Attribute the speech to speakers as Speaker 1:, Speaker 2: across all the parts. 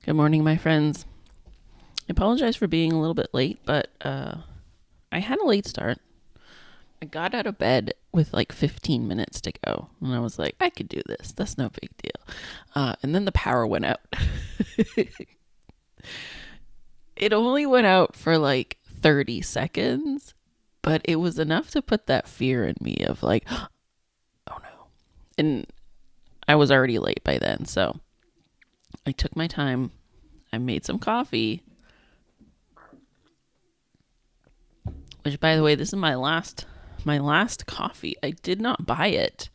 Speaker 1: Good morning, my friends. I apologize for being a little bit late, but I had a late start. I got out of bed with like 15 minutes to go, and I was like, I could do this. That's no big deal. And then the power went out. It only went out for like 30 seconds, but it was enough to put that fear in me of like, oh no. And I was already late by then, so I took my time. I made some coffee, which, by the way, this is my last coffee. I did not buy it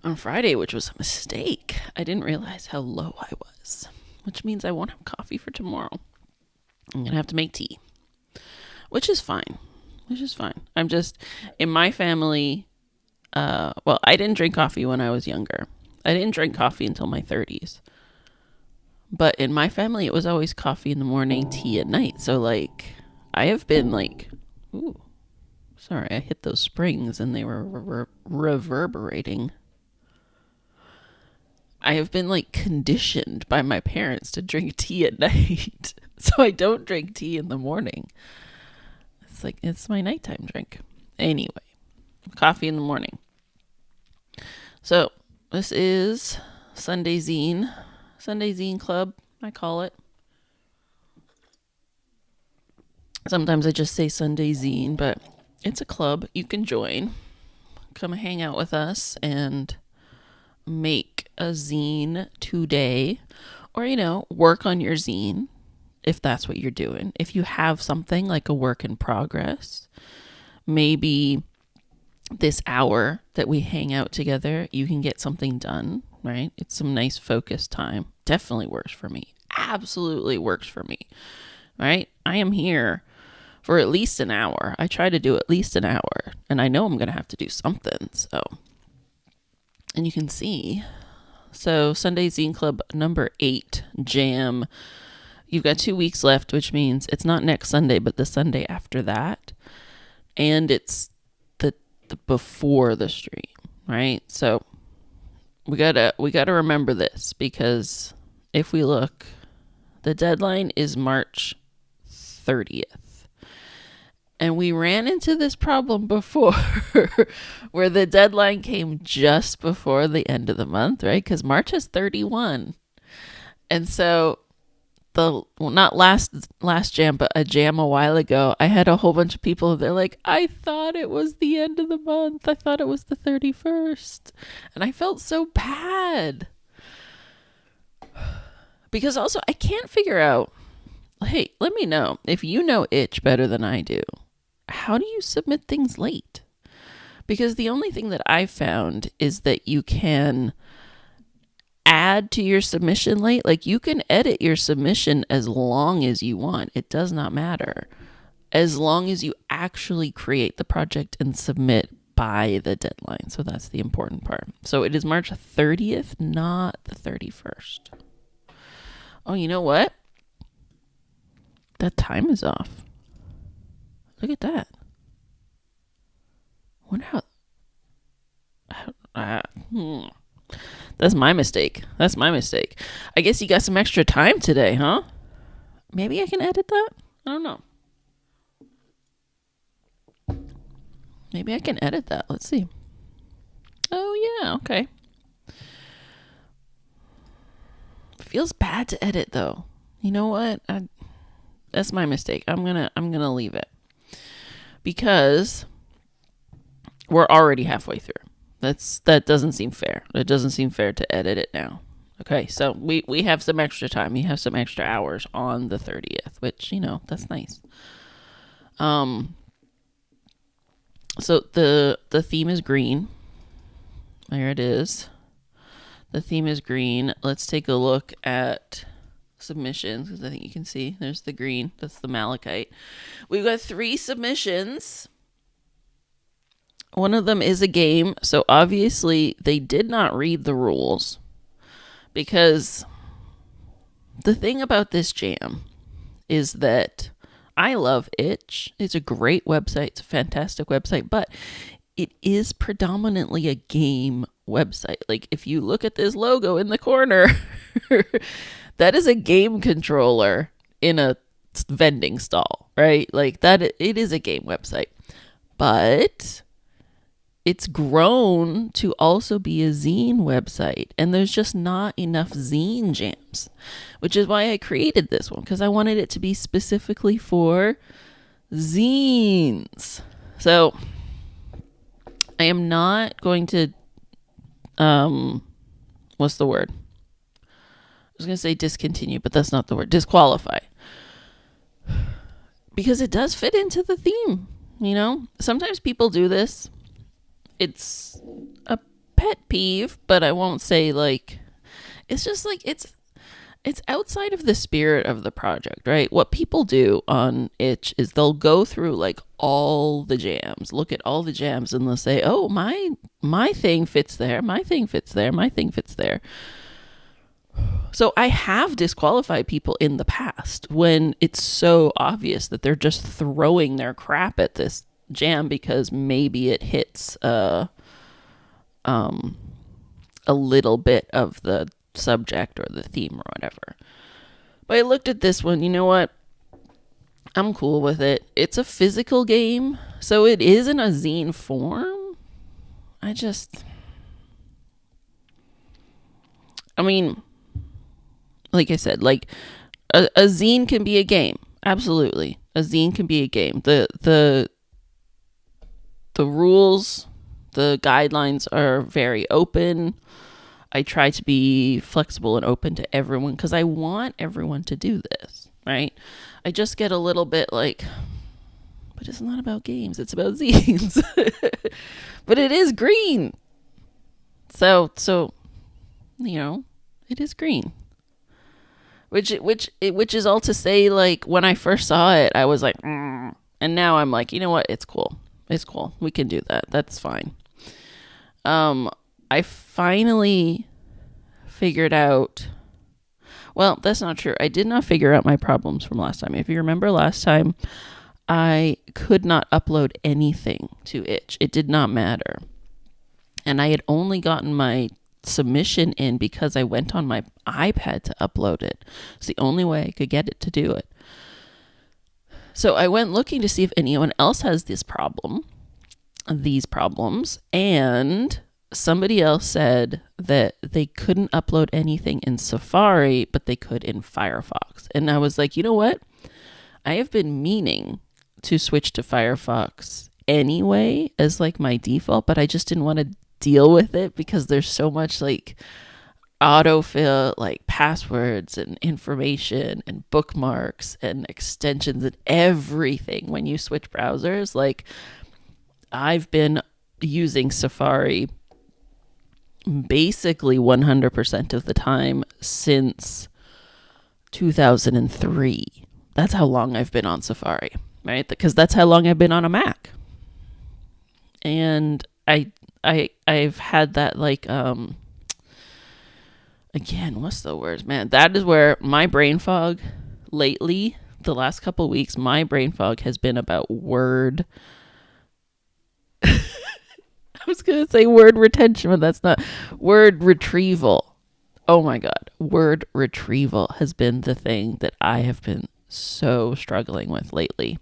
Speaker 1: on Friday, which was a mistake. I didn't realize how low I was, which means I won't have coffee for tomorrow. I'm gonna have to make tea, which is fine. I'm just, in my family. Well, I didn't drink coffee when I was younger. I didn't drink coffee until my 30s. But in my family, it was always coffee in the morning, tea at night. So, like, I have been like, ooh, sorry, I hit those springs and they were reverberating. I have been like conditioned by my parents to drink tea at night. So I don't drink tea in the morning. It's like, it's my nighttime drink. Anyway, coffee in the morning. So this is Sunday Zine Club, I call it. Sometimes I just say Sunday Zine, but it's a club you can join. Come hang out with us and make a zine today, or, work on your zine if that's what you're doing. If you have something like a work in progress, maybe this hour that we hang out together, you can get something done, right? It's some nice focused time. Definitely works for me. Absolutely works for me, right? I am here for at least an hour. I try to do at least an hour, and I know I'm going to have to do something. So, and you can see, so Sunday Zine Club number 8 jam. You've got 2 weeks left, which means it's not next Sunday, but the Sunday after that. And it's the before the stream, right? So we gotta remember this, because if we look, the deadline is March 30th. And we ran into this problem before where the deadline came just before the end of the month, right? Because March is 31. And so not last jam, but a jam a while ago, I had a whole bunch of people. They're like, I thought it was the end of the month. I thought it was the 31st. And I felt so bad. Because also, I can't figure out, hey, let me know if you know itch better than I do. How do you submit things late? Because the only thing that I've found is that you can add to your submission late. Like, you can edit your submission as long as you want. It does not matter. As long as you actually create the project and submit by the deadline. So that's the important part. So it is March 30th, not the 31st. Oh, you know what? That time is off. Look at that. Wonder how. That's my mistake. I guess you got some extra time today, huh? Maybe I can edit that? I don't know. Maybe I can edit that. Let's see. Oh, yeah. Okay. Feels bad to edit, though. You know what? That's my mistake. I'm gonna leave it, because we're already halfway through. That doesn't seem fair. It doesn't seem fair to edit it now. Okay, so we have some extra time. We have some extra hours on the 30th, which, that's nice. So the theme is green. There it is. The theme is green. Let's take a look at submissions, because I think you can see there's the green. That's the malachite. We've got 3 submissions. One of them is a game, so obviously they did not read the rules, because the thing about this jam is that I love Itch. It's a great website. It's a fantastic website, but it is predominantly a game website. Like, if you look at this logo in the corner, That is a game controller in a vending stall, right? Like that, it is a game website. But it's grown to also be a zine website, and there's just not enough zine jams, which is why I created this one, because I wanted it to be specifically for zines. So I am not going to what's the word? I was going to say discontinue, but that's not the word. Disqualify. Because it does fit into the theme, you know? Sometimes people do this. It's a pet peeve, but I won't say like, it's just like, it's outside of the spirit of the project, right? What people do on Itch is they'll go through like all the jams, look at all the jams, and they'll say, oh, my thing fits there, my thing fits there, my thing fits there. So I have disqualified people in the past when it's so obvious that they're just throwing their crap at this jam because maybe it hits a little bit of the subject or the theme or whatever. But I looked at this one, you know what? I'm cool with it. It's a physical game, so it is in a zine form. I mean, like I said, like a zine can be a game. Absolutely. A zine can be a game. The rules, the guidelines are very open. I try to be flexible and open to everyone because I want everyone to do this, right? I just get a little bit like, but it's not about games, it's about zines. But it is green. So, you know, it is green. Which is all to say, like, when I first saw it, I was like, and now I'm like, you know what? It's cool. It's cool. We can do that. That's fine. I finally figured out, well, that's not true. I did not figure out my problems from last time. If you remember last time, I could not upload anything to Itch. It did not matter. And I had only gotten my submission in because I went on my iPad to upload it. It's the only way I could get it to do it. So I went looking to see if anyone else has these problems, and somebody else said that they couldn't upload anything in Safari, but they could in Firefox. And I was like, you know what? I have been meaning to switch to Firefox anyway as like my default, but I just didn't want to deal with it because there's so much like autofill, like passwords and information and bookmarks and extensions and everything when you switch browsers. Like, I've been using Safari basically 100% of the time since 2003. That's how long I've been on Safari, right? Because that's how long I've been on a Mac. And I've had that like again, what's the words, man? That is where my brain fog lately, the last couple of weeks, my brain fog has been about word. I was going to say word retention, but that's not. Word retrieval. Oh my God. Word retrieval has been the thing that I have been so struggling with lately,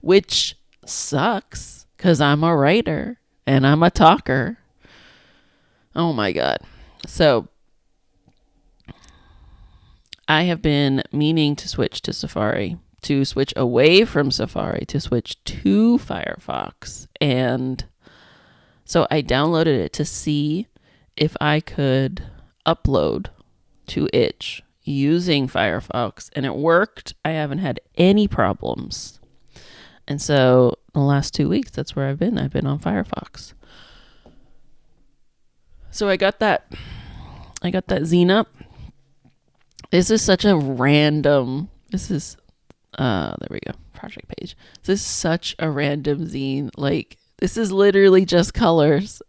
Speaker 1: which sucks because I'm a writer and I'm a talker. Oh my God. So I have been meaning to switch to Safari, to switch away from Safari, to switch to Firefox. And so I downloaded it to see if I could upload to Itch using Firefox, and it worked. I haven't had any problems. And so the last 2 weeks, that's where I've been. I've been on Firefox. So I got that zine up. This is such a random, there we go, project page. This is such a random zine. Like, this is literally just colors.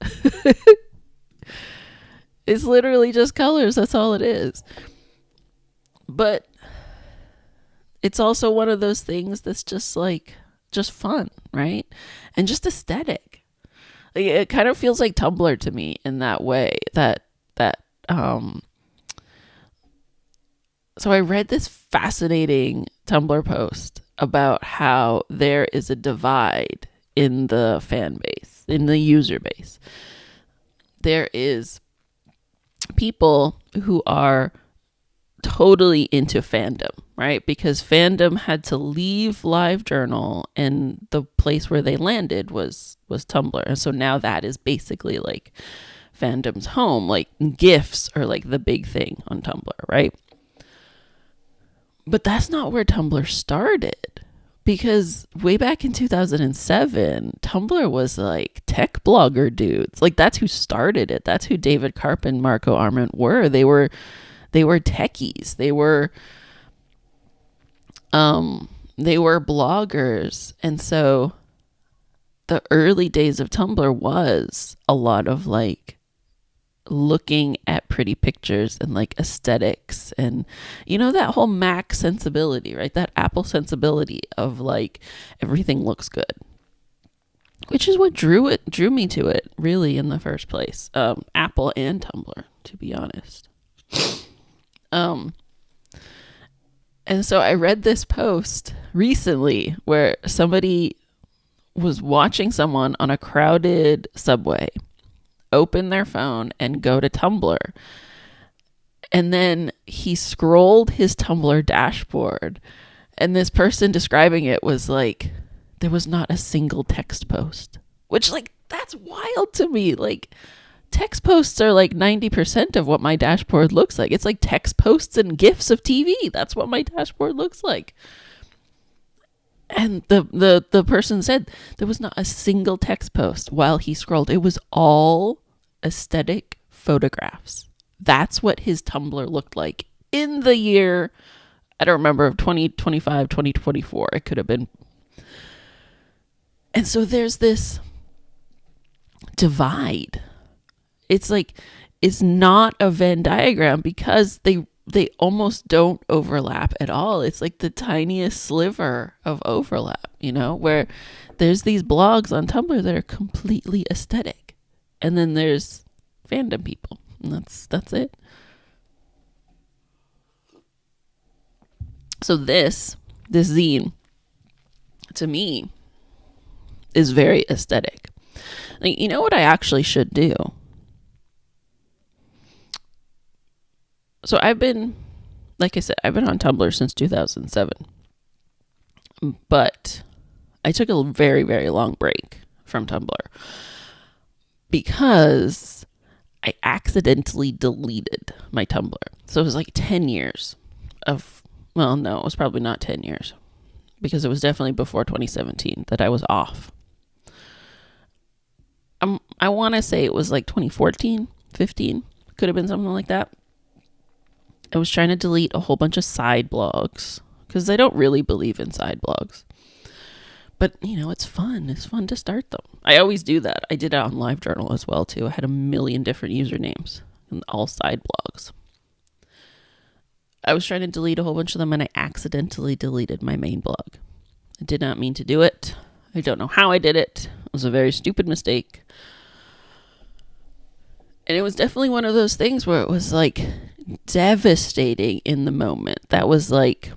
Speaker 1: It's literally just colors. That's all it is. But it's also one of those things that's just like, just fun, right? And just aesthetic. Like, it kind of feels like Tumblr to me in that way, that So I read this fascinating Tumblr post about how there is a divide in the fan base, in the user base. There is people who are totally into fandom, right? Because fandom had to leave LiveJournal, and the place where they landed was Tumblr. And so now that is basically like fandom's home. Like GIFs are like the big thing on Tumblr, right? But that's not where Tumblr started. Because way back in 2007, Tumblr was like tech blogger dudes. Like that's who started it. That's who David Karp and Marco Arment were. They were techies. They were bloggers. And so the early days of Tumblr was a lot of like looking at pretty pictures and like aesthetics and that whole Mac sensibility, right? That Apple sensibility of like everything looks good, which is what drew me to it really in the first place. Apple and Tumblr, to be honest. And so I read this post recently where somebody was watching someone on a crowded subway open their phone and go to Tumblr. And then he scrolled his Tumblr dashboard, and this person describing it was like, there was not a single text post, which like, that's wild to me. Like text posts are like 90% of what my dashboard looks like. It's like text posts and GIFs of TV. That's what my dashboard looks like. And the person said there was not a single text post while he scrolled. It was all aesthetic photographs. That's what his Tumblr looked like in the year, I don't remember, of 2025, 2024. It could have been. And so there's this divide. It's like, it's not a Venn diagram because they almost don't overlap at all. It's like the tiniest sliver of overlap, where there's these blogs on Tumblr that are completely aesthetic. And then there's fandom people. And that's it. So this zine, to me, is very aesthetic. Like, you know what I actually should do? So like I said, I've been on Tumblr since 2007. But I took a very, very long break from Tumblr because I accidentally deleted my Tumblr. So it was like 10 years of, well, no, it was probably not 10 years because it was definitely before 2017 that I was off. I want to say it was like 2014, 15. Could have been something like that. I was trying to delete a whole bunch of side blogs because I don't really believe in side blogs. But, it's fun. It's fun to start them. I always do that. I did it on LiveJournal as well, too. I had a million different usernames and all side blogs. I was trying to delete a whole bunch of them, and I accidentally deleted my main blog. I did not mean to do it. I don't know how I did it. It was a very stupid mistake. And it was definitely one of those things where it was like devastating in the moment. That was like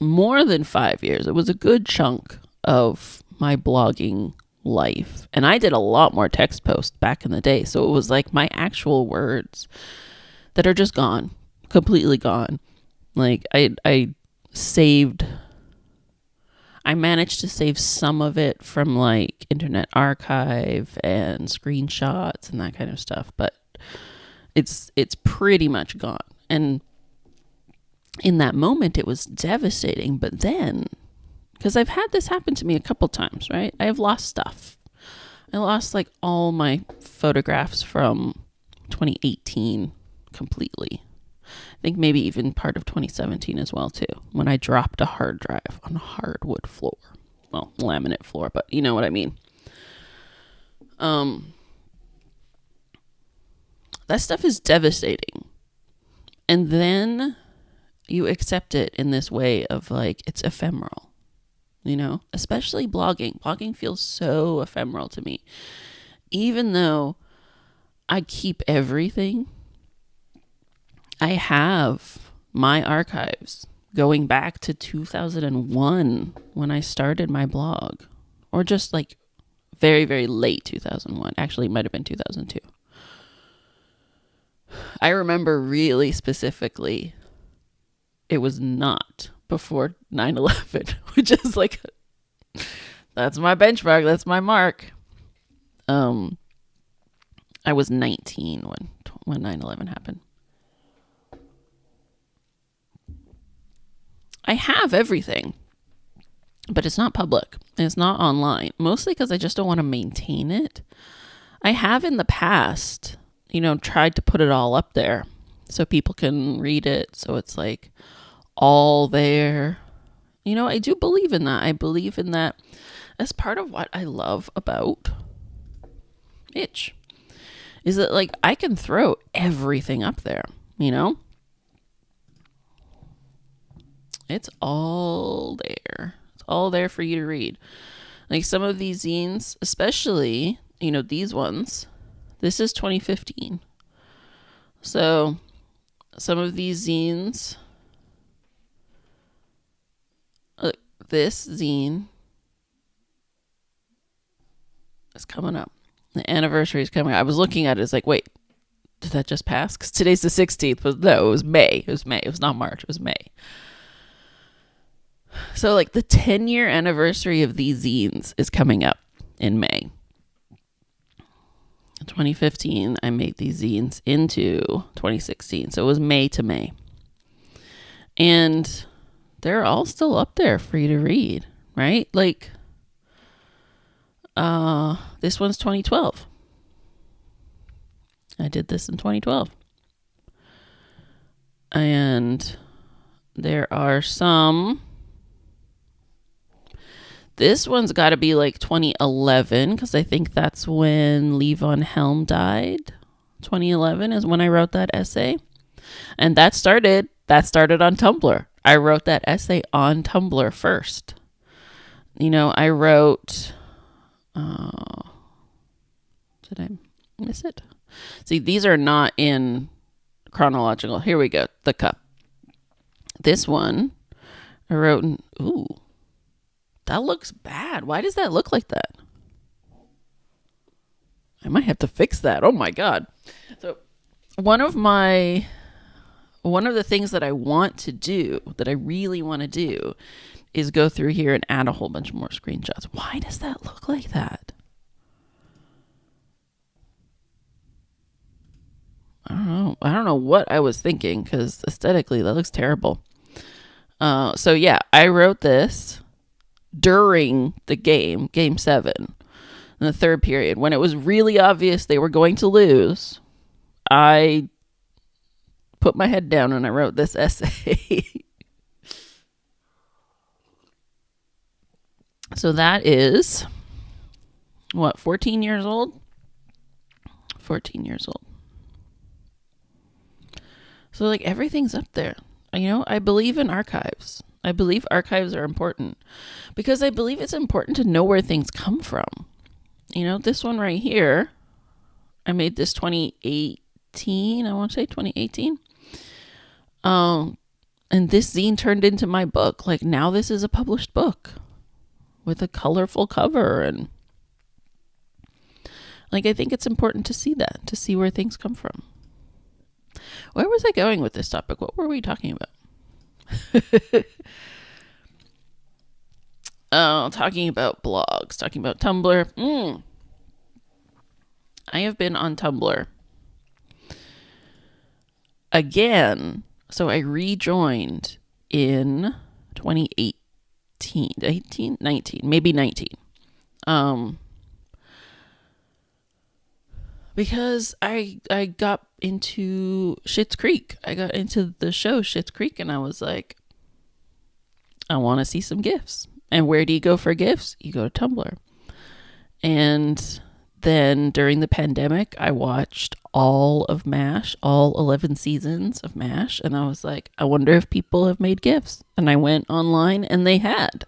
Speaker 1: more than 5 years. It was a good chunk of my blogging life. And I did a lot more text posts back in the day. So it was like my actual words that are just gone, completely gone. Like I managed to save some of it from like Internet Archive and screenshots and that kind of stuff. But it's pretty much gone. And in that moment, it was devastating. But then, because I've had this happen to me a couple times, right? I have lost stuff. I lost like all my photographs from 2018 completely. I think maybe even part of 2017 as well, too, when I dropped a hard drive on a hardwood floor. Well, laminate floor, but you know what I mean. That stuff is devastating. And then you accept it in this way of like, it's ephemeral, especially blogging. Blogging feels so ephemeral to me. Even though I keep everything, I have my archives going back to 2001 when I started my blog, or just like very, very late 2001. Actually, it might have been 2002. I remember really specifically it was not before 9/11, which is like, that's my benchmark. That's my mark. I was 19 when 9/11 happened. I have everything, but it's not public. It's not online, mostly because I just don't want to maintain it. I have in the past, tried to put it all up there so people can read it. So it's like all there. I do believe in that. I believe in that as part of what I love about Itch, is that like I can throw everything up there, It's all there. It's all there for you to read. Like some of these zines, especially, these ones, this is 2015. So some of these zines, look, this zine is coming up. The anniversary is coming up. I was looking at it. It's like, wait, did that just pass? Because today's the 16th. No, it was May. It was May. It was not March. It was May. So like the 10-year anniversary of these zines is coming up in May. 2015, I made these zines into 2016. So it was May to May. And they're all still up there for you to read, right? Like, this one's 2012. I did this in 2012. And there are some. This one's got to be like 2011, because I think that's when Lee Von Helm died. 2011 is when I wrote that essay. And that started on Tumblr. I wrote that essay on Tumblr first. I wrote, did I miss it? See, these are not in chronological. Here we go. The cup. This one, I wrote, ooh, that looks bad. Why does that look like that? I might have to fix that. Oh my God. So one of the things that I want to do, that I really want to do, is go through here and add a whole bunch more screenshots. Why does that look like that? I don't know. I don't know what I was thinking, because aesthetically that looks terrible. So yeah, I wrote this during the game 7, in the third period, when it was really obvious they were going to lose. I put my head down and I wrote this essay. So that is, 14 years old? 14 years old. So like everything's up there. I believe in archives. I believe archives are important, because I believe it's important to know where things come from. This one right here, I made this 2018. I want to say 2018. And this zine turned into my book. Like now this is a published book with a colorful cover. And like, I think it's important to see that, to see where things come from. Where was I going with this topic? What were we talking about? Talking about blogs, talking about Tumblr. I have been on Tumblr again. So I rejoined in 2018, 19, maybe 19. Because I got into Schitt's Creek. I got into the show Schitt's Creek, and I was like, I want to see some GIFs. And where do you go for GIFs? You go to Tumblr. And then during the pandemic, I watched all of MASH, all 11 seasons of MASH. And I was like, I wonder if people have made GIFs. And I went online, and they had.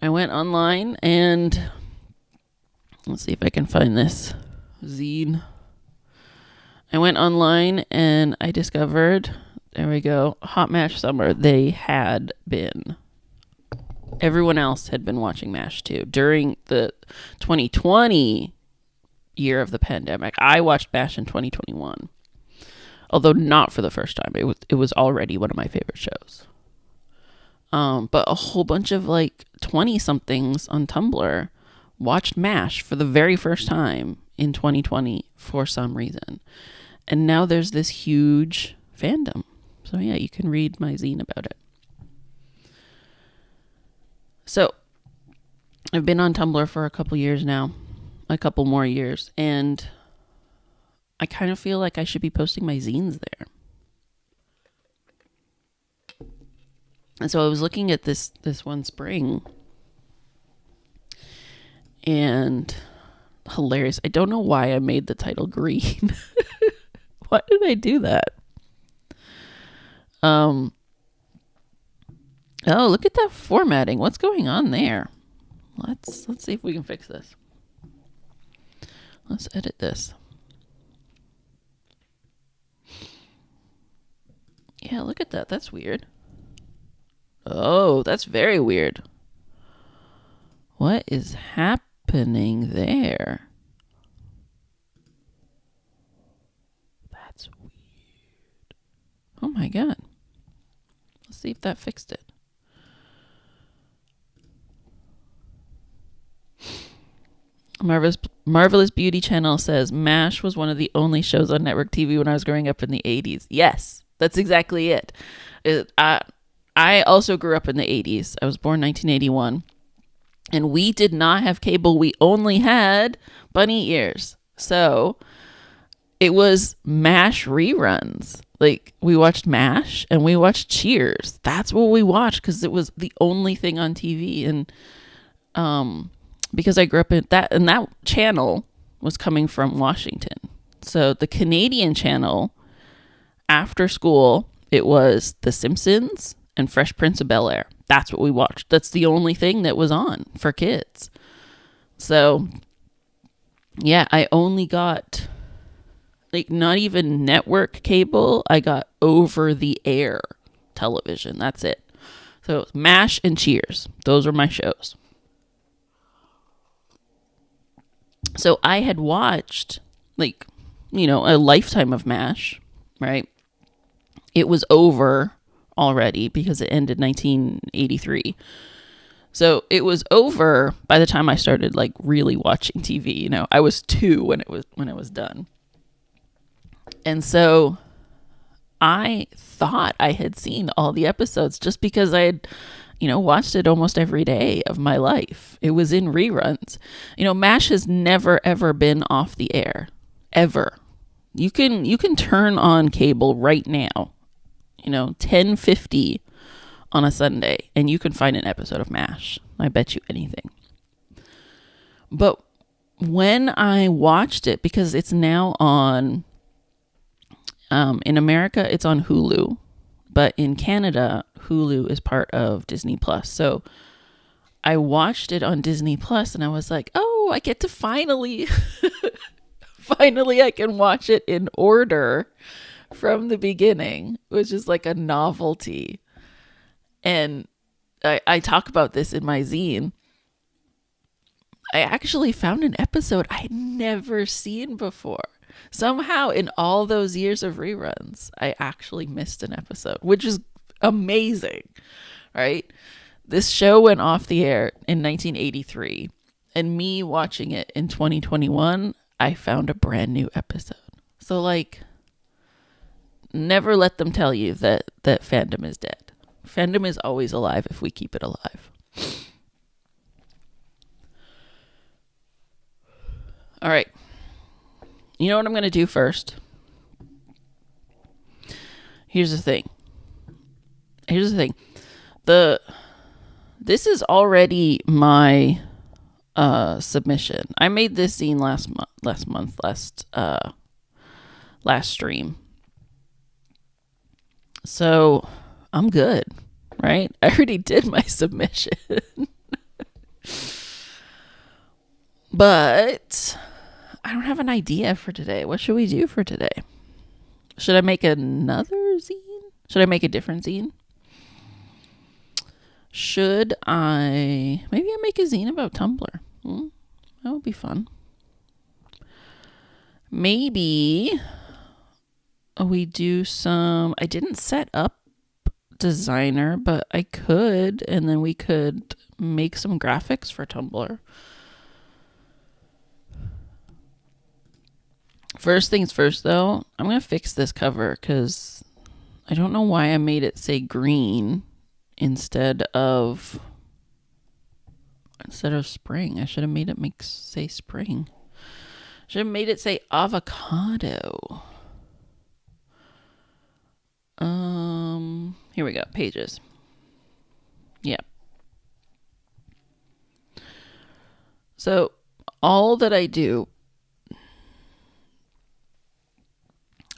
Speaker 1: I went online, and let's see if I can find this zine. I went online and I discovered There we go. Hot MASH summer. They had been. Everyone else had been watching MASH too. During the 2020 year of the pandemic, I watched MASH in 2021. Although not for the first time. It was already one of my favorite shows. But a whole bunch of like 20-somethings on Tumblr watched MASH for the very first time in 2020 for some reason. And now there's this huge fandom. So yeah, you can read my zine about it. So I've been on Tumblr for a couple years now, a couple more years, and I kind of feel like I should be posting my zines there. And so I was looking at this one spring, and hilarious. I don't know why I made the title green. Why did I do that? Oh, look at that formatting. What's going on there? Let's see if we can fix this. Let's edit this. Yeah, look at that. That's weird. Oh, that's very weird. What is happening there? That's weird. Oh my God. Let's see if that fixed it. Marvelous Beauty Channel says MASH was one of the only shows on network TV when I was growing up in the 80s. Yes, that's exactly it. I also grew up in the 80s. I was born 1981. And we did not have cable. We only had bunny ears. So it was MASH reruns. Like, we watched MASH and we watched Cheers. That's what we watched because it was the only thing on TV. And because I grew up in that, and that channel was coming from Washington. So the Canadian channel, after school, it was The Simpsons and Fresh Prince of Bel-Air. That's what we watched. That's the only thing that was on for kids. So yeah, I only got like not even network cable. I got over the air television. That's it. So MASH and Cheers. Those were my shows. So I had watched like, you know, a lifetime of MASH, right? It was over already because it ended 1983. So it was over by the time I started like really watching TV. You know, I was 2 when it was done. And so I thought I had seen all the episodes just because I had, you know, watched it almost every day of my life. It was in reruns. You know, MASH has never ever been off the air, ever. You can turn on cable right now, you know, 10:50 on a Sunday, and you can find an episode of MASH. I bet you anything. But when I watched it, because it's now on, in America, it's on Hulu, but in Canada, Hulu is part of Disney Plus. So I watched it on Disney Plus, and I was like, oh, I get to finally I can watch it in order from the beginning, which is like a novelty. And I talk about this in my zine. I actually found an episode I had never seen before. Somehow in all those years of reruns, I actually missed an episode, which is amazing, right? This show went off the air in 1983, and me watching it in 2021, I found a brand new episode. So like, never let them tell you that fandom is dead. Fandom is always alive if we keep it alive. All right. You know what I'm going to do first? Here's the thing. This is already my submission. I made this zine last stream. So I'm good, right? I already did my submission. But I don't have an idea for today. What should we do for today? Should I make another zine? Should I make a different zine? Should I... Maybe I make a zine about Tumblr. That would be fun. Maybe we do some... I didn't set up Designer, but I could, and then we could make some graphics for Tumblr. First things first, though, I'm going to fix this cover because I don't know why I made it say green instead of spring. I should have made it say spring. Should have made it say avocado. Here we go. Pages. Yeah. So all that I do,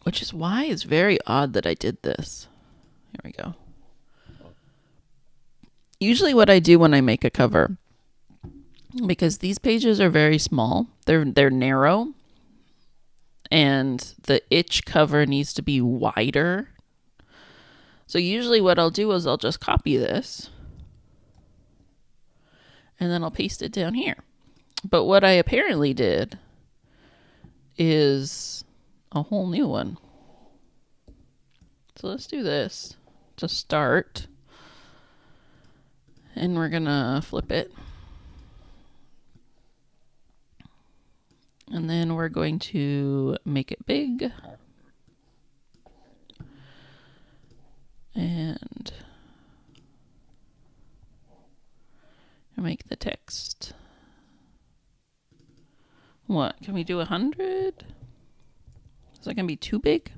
Speaker 1: which is why it's very odd that I did this. Here we go. Usually what I do when I make a cover, because these pages are very small, they're narrow, and the itch cover needs to be wider. So usually what I'll do is I'll just copy this and then I'll paste it down here. But what I apparently did is a whole new one. So let's do this to start. And we're gonna flip it. And then we're going to make it big. And make the text. What? Can we do 100? Is that going to be too big?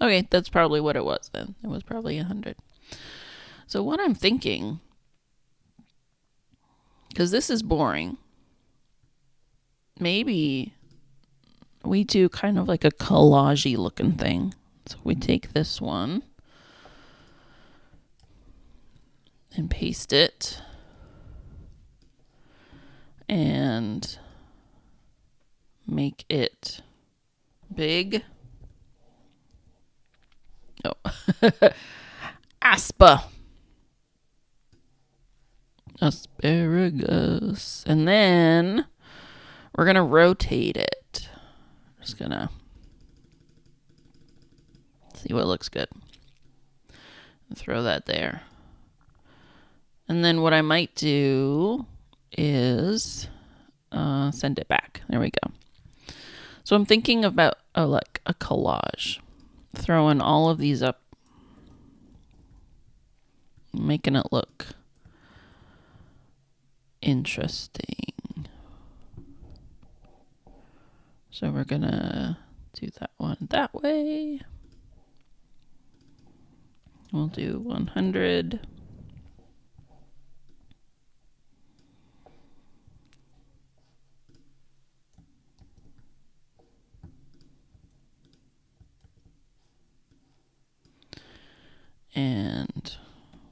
Speaker 1: Okay, that's probably what it was then. It was probably 100. So what I'm thinking, because this is boring, maybe we do kind of like a collage-y looking thing. So we take this one and paste it and make it big. Oh, asparagus. And then we're going to rotate it. Just going to see what looks good. Throw that there. And then what I might do is send it back. There we go. So I'm thinking about like a collage. Throwing all of these up. Making it look interesting. So we're going to do that one that way. We'll do 100. And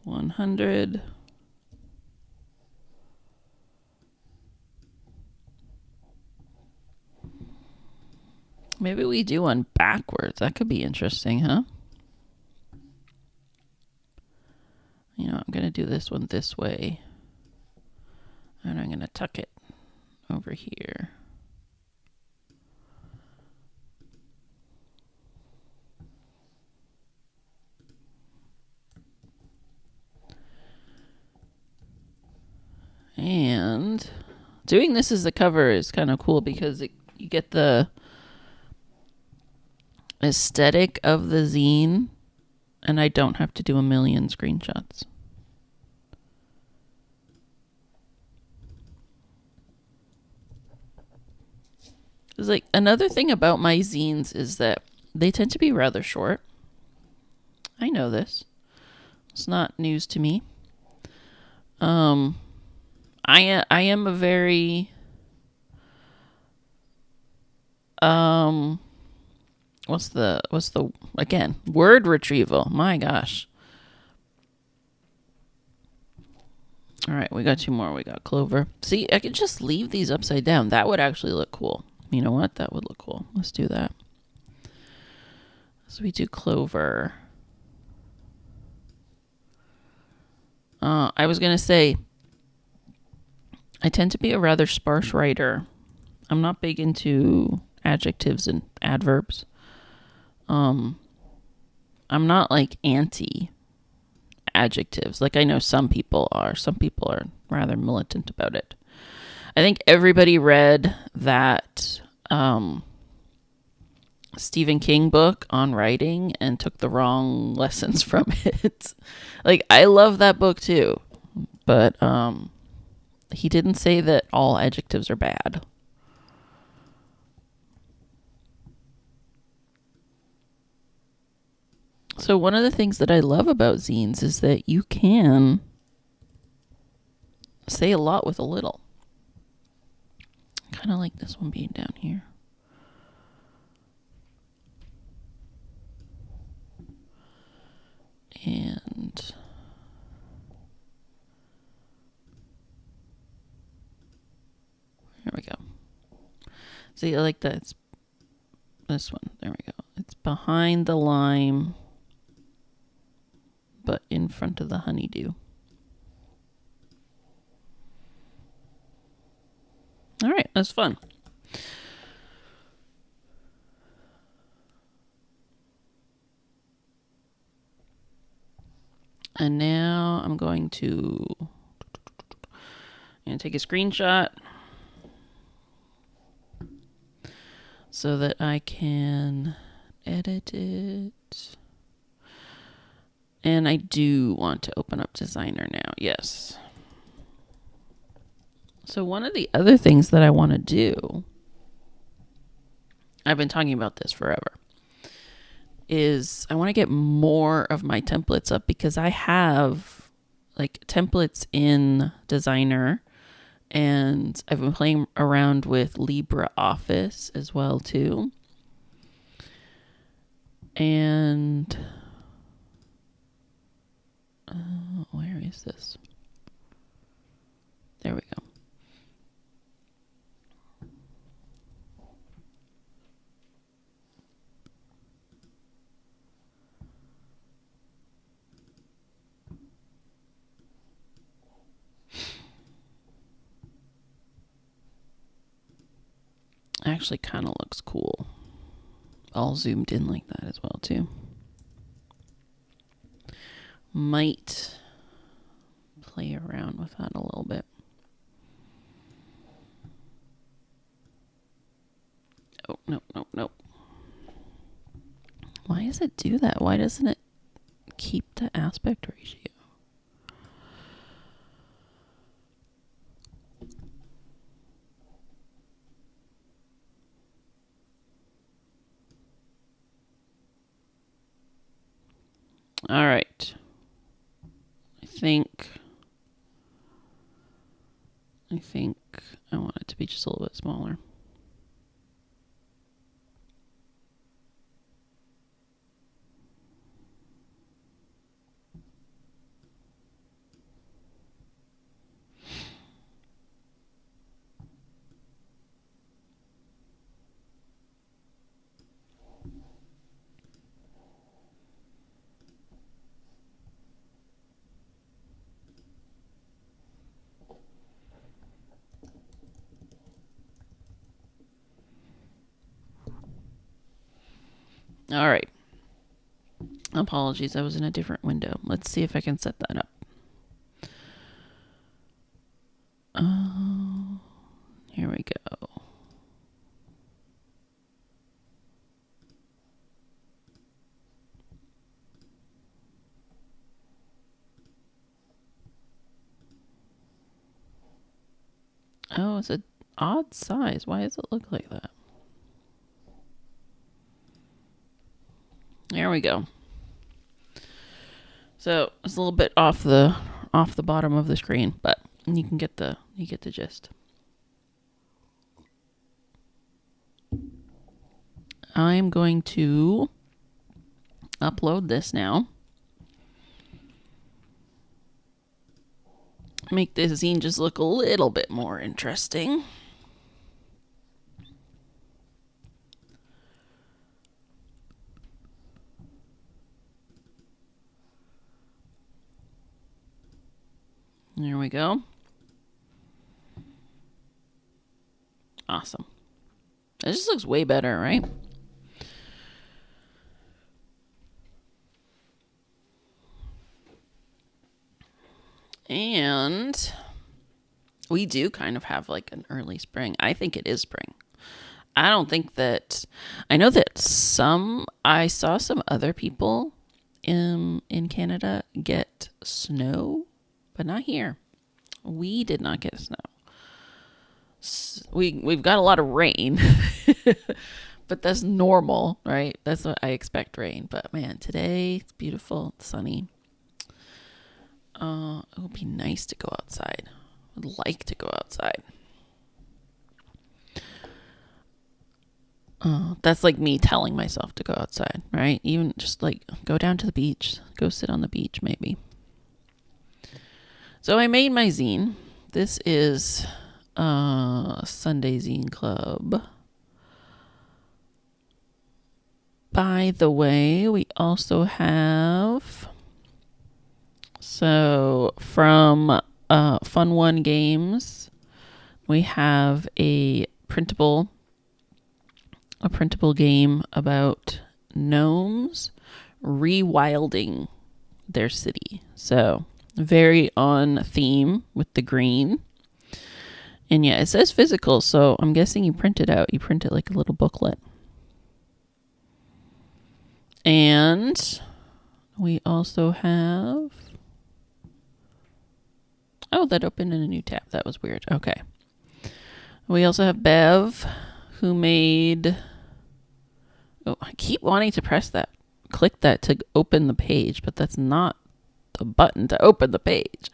Speaker 1: 100. Maybe we do one backwards. That could be interesting, huh? You know, I'm going to do this one this way. And I'm going to tuck it over here. And doing this as the cover is kind of cool because you get the aesthetic of the zine, and I don't have to do a million screenshots. It's like another thing about my zines is that they tend to be rather short. I know this. It's not news to me. I am a very what's the again, word retrieval. My gosh. All right, we got two more. We got clover. See, I could just leave these upside down. That would actually look cool. You know what? That would look cool. Let's do that. So we do clover. I was going to say, I tend to be a rather sparse writer. I'm not big into adjectives and adverbs. I'm not like anti adjectives. Like I know some people are. Some people are rather militant about it. I think everybody read that Stephen King book on writing and took the wrong lessons from it. Like I love that book too, but he didn't say that all adjectives are bad. So one of the things that I love about zines is that you can say a lot with a little. Kind of like this one being down here. And there we go. See, I like that. It's this one. There we go. It's behind the lime, but in front of the honeydew. All right, that's fun. And now I'm going to take a screenshot so that I can edit it. And I do want to open up Designer now, yes. So one of the other things that I want to do, I've been talking about this forever, is I want to get more of my templates up because I have like templates in Designer and I've been playing around with LibreOffice as well too. And where is this? There we go. Actually kind of looks cool. All zoomed in like that as well too. Might play around with that a little bit. Oh, no. Why does it do that? Why doesn't it keep the aspect ratio? All right. I think I want it to be just a little bit smaller. All right. Apologies, I was in a different window. Let's see if I can set that up. Oh, here we go. Oh, it's an odd size. Why does it look like that? There we go. So it's a little bit off the bottom of the screen, but you get the gist. I'm going to upload this now. Make this zine just look a little bit more interesting. There we go. Awesome. It just looks way better, right? And we do kind of have like an early spring. I think it is spring. I don't think that... I know that I saw some other people in Canada get snow, but not here. We did not get snow. We've got a lot of rain, but that's normal, right? That's what I expect, rain. But man, today it's beautiful, it's sunny. It would be nice to go outside. I would like to go outside. That's like me telling myself to go outside, right? Even just like go down to the beach, go sit on the beach, maybe. So I made my zine. This is Sunday Zine Club. By the way, we also have... So from Fun One Games, we have a printable game about gnomes rewilding their city. So very on theme with the green. And yeah, it says physical, so I'm guessing you print it out. You print it like a little booklet. And we also have... Oh, that opened in a new tab. That was weird. Okay. We also have Bev, who made... Oh, I keep wanting to click that to open the page, but that's not the button to open the page.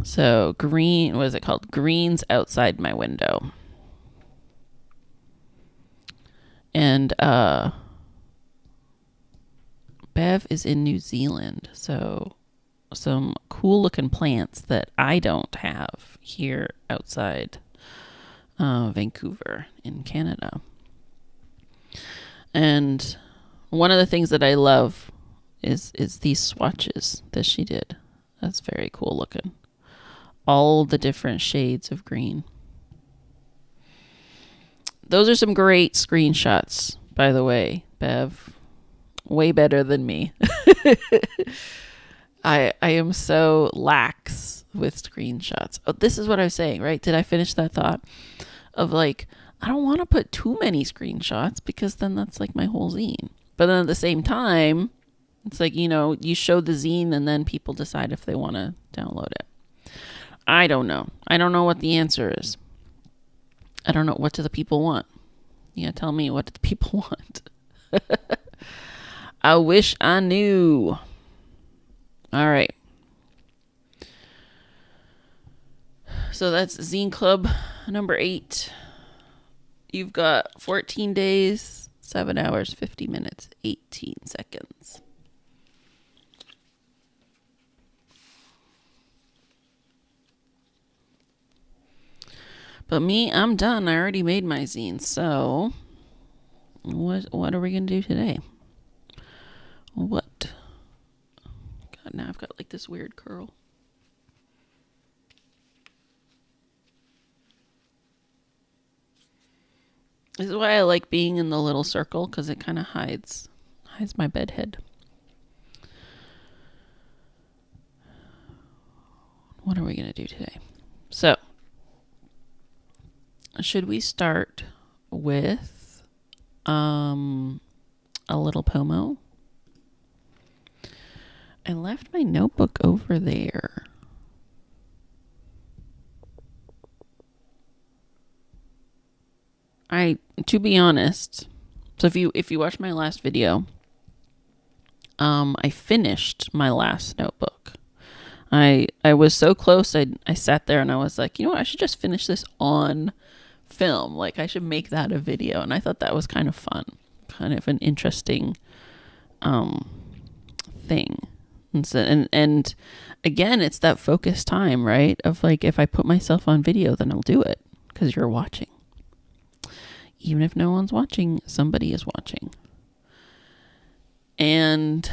Speaker 1: So green, what is it called? Greens Outside My Window. And Bev is in New Zealand, so some cool looking plants that I don't have here outside Vancouver in Canada. And one of the things that I love is these swatches that she did. That's very cool looking. All the different shades of green. Those are some great screenshots, by the way, Bev. Way better than me. I am so lax with screenshots. Oh, this is what I was saying, right? Did I finish that thought? Of like, I don't want to put too many screenshots because then that's like my whole zine. But then at the same time, it's like, you show the zine and then people decide if they want to download it. I don't know. I don't know what the answer is. I don't know. What do the people want? Yeah, tell me, what do the people want? I wish I knew. All right. So that's Zine Club number 8. You've got 14 days, 7 hours, 50 minutes, 18 seconds. But me, I'm done. I already made my zine. So what are we going to do today? What? God, now I've got like this weird curl. This is why I like being in the little circle, because it kind of hides my bed head. What are we going to do today? So, should we start with a little pomo? I left my notebook over there. To be honest, so if you watch my last video, I finished my last notebook. I was so close. I sat there and I was like, you know what? I should just finish this on film. Like, I should make that a video. And I thought that was kind of fun, kind of an interesting thing. And so, and again, it's that focused time, right? Of like, if I put myself on video, then I'll do it because you're watching. Even if no one's watching, somebody is watching. And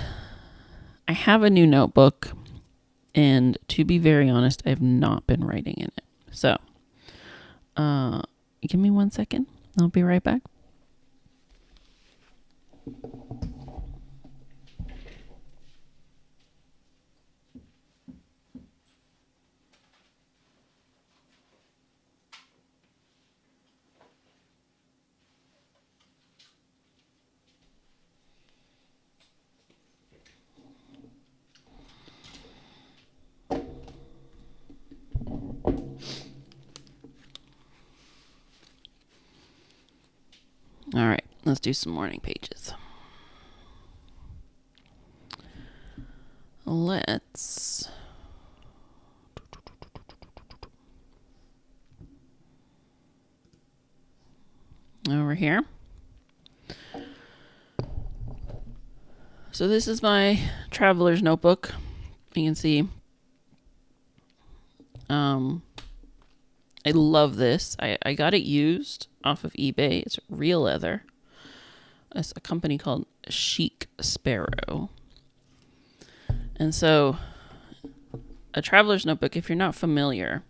Speaker 1: I have a new notebook. And to be very honest, I have not been writing in it. So, give me 1 second. I'll be right back. All right, let's do some morning pages. Let's over here. So this is my traveler's notebook. You can see I love this. I got it used off of eBay. It's real leather. It's a company called Chic Sparrow. And so a traveler's notebook, if you're not familiar,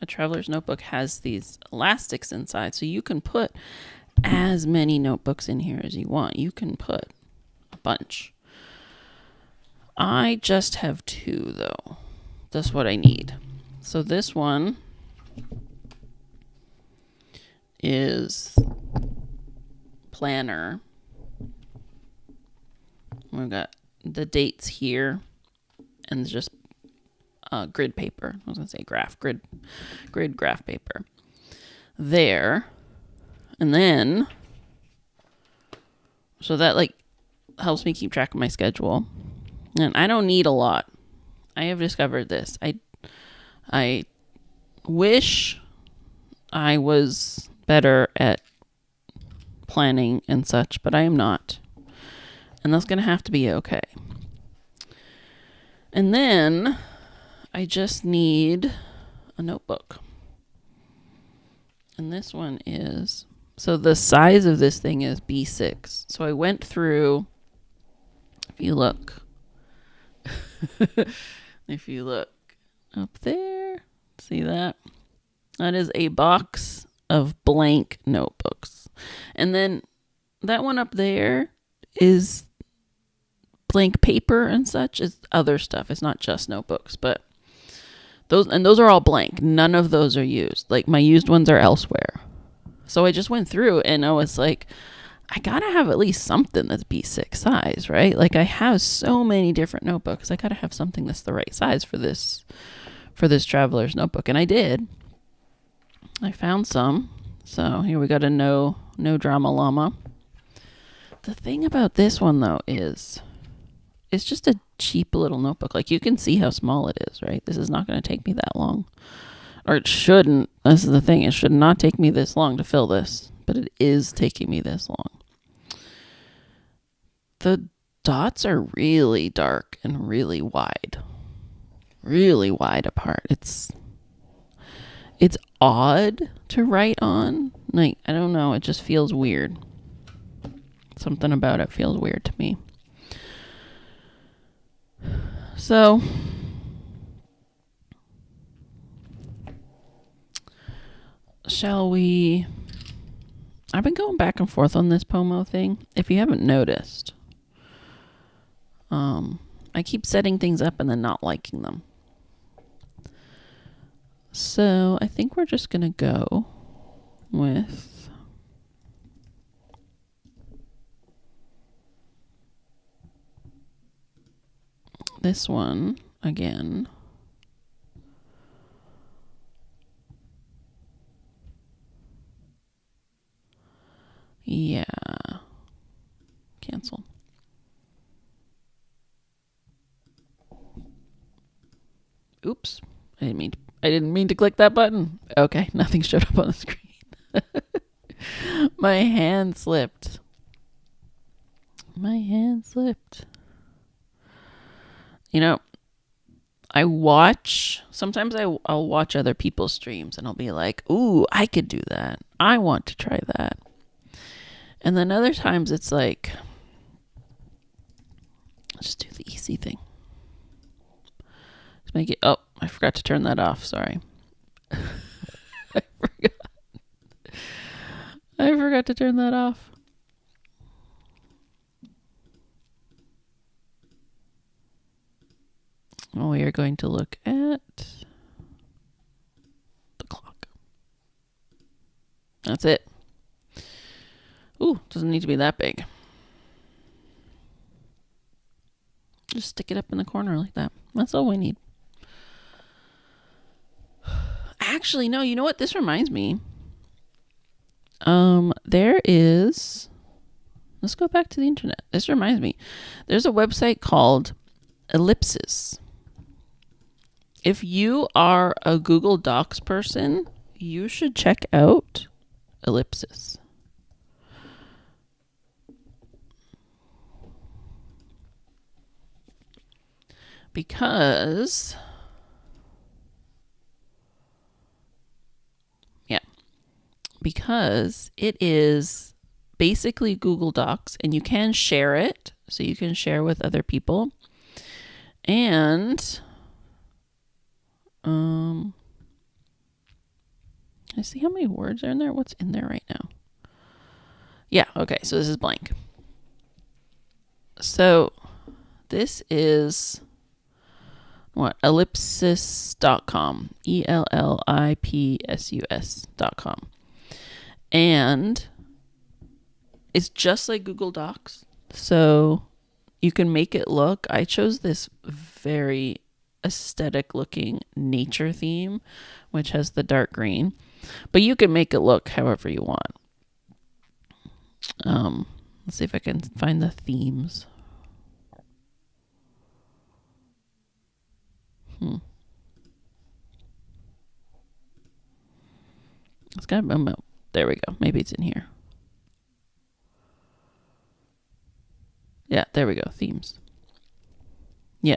Speaker 1: a traveler's notebook has these elastics inside. So you can put as many notebooks in here as you want. You can put a bunch. I just have 2 though. That's what I need. So this one is planner. We've got the dates here and just grid paper. I was gonna say grid graph paper there. And then, so that like helps me keep track of my schedule. And I don't need a lot. I have discovered this. I wish I was better at planning and such, but I am not. And that's going to have to be okay. And then I just need a notebook. And this one is, so the size of this thing is B6. So I went through, if you look up there, see that? That is a box of blank notebooks. And then that one up there is blank paper and such. Is other stuff. It's not just notebooks, but those are all blank. None of those are used. Like my used ones are elsewhere. So I just went through and I was like, I gotta have at least something that's B6 size, right? Like I have so many different notebooks. I gotta have something that's the right size for this traveler's notebook. And I did. I found some. So here we got a no drama llama. The thing about this one though is it's just a cheap little notebook. Like you can see how small it is, right? This is not going to take me that long. Or it shouldn't. This is the thing. It should not take me this long to fill this. But it is taking me this long. The dots are really dark and really wide. Really wide apart. It's odd to write on. Like, I don't know. It just feels weird. Something about it feels weird to me. So, shall we... I've been going back and forth on this Pomo thing. If you haven't noticed, I keep setting things up and then not liking them. So I think we're just going to go with this one again. Yeah. Cancel. Oops. I didn't mean to click that button. Okay, nothing showed up on the screen. My hand slipped. You know, sometimes I'll watch other people's streams and I'll be like, ooh, I could do that. I want to try that. And then other times it's like, let's just do the easy thing. Let's make it. Oh, I forgot to turn that off. Sorry. I forgot. I forgot to turn that off. We are going to look at the clock. That's it. Ooh, doesn't need to be that big. Just stick it up in the corner like that. That's all we need. Actually, no, you know what? This reminds me. There is... Let's go back to the internet. This reminds me. There's a website called Ellipsis. If you are a Google Docs person, you should check out Ellipsis. Because, it is basically Google Docs, and you can share it, so you can share with other people. And I see how many words are in there. What's in there right now? Yeah, okay, so this is blank. So this is what? Ellipsis.com. ELLIPSUS.com. And it's just like Google Docs. So you can make it look. I chose this very aesthetic looking nature theme, which has the dark green. But you can make it look however you want. Let's see if I can find the themes. It's got there we go. Maybe it's in here. Yeah, there we go. Themes. Yeah.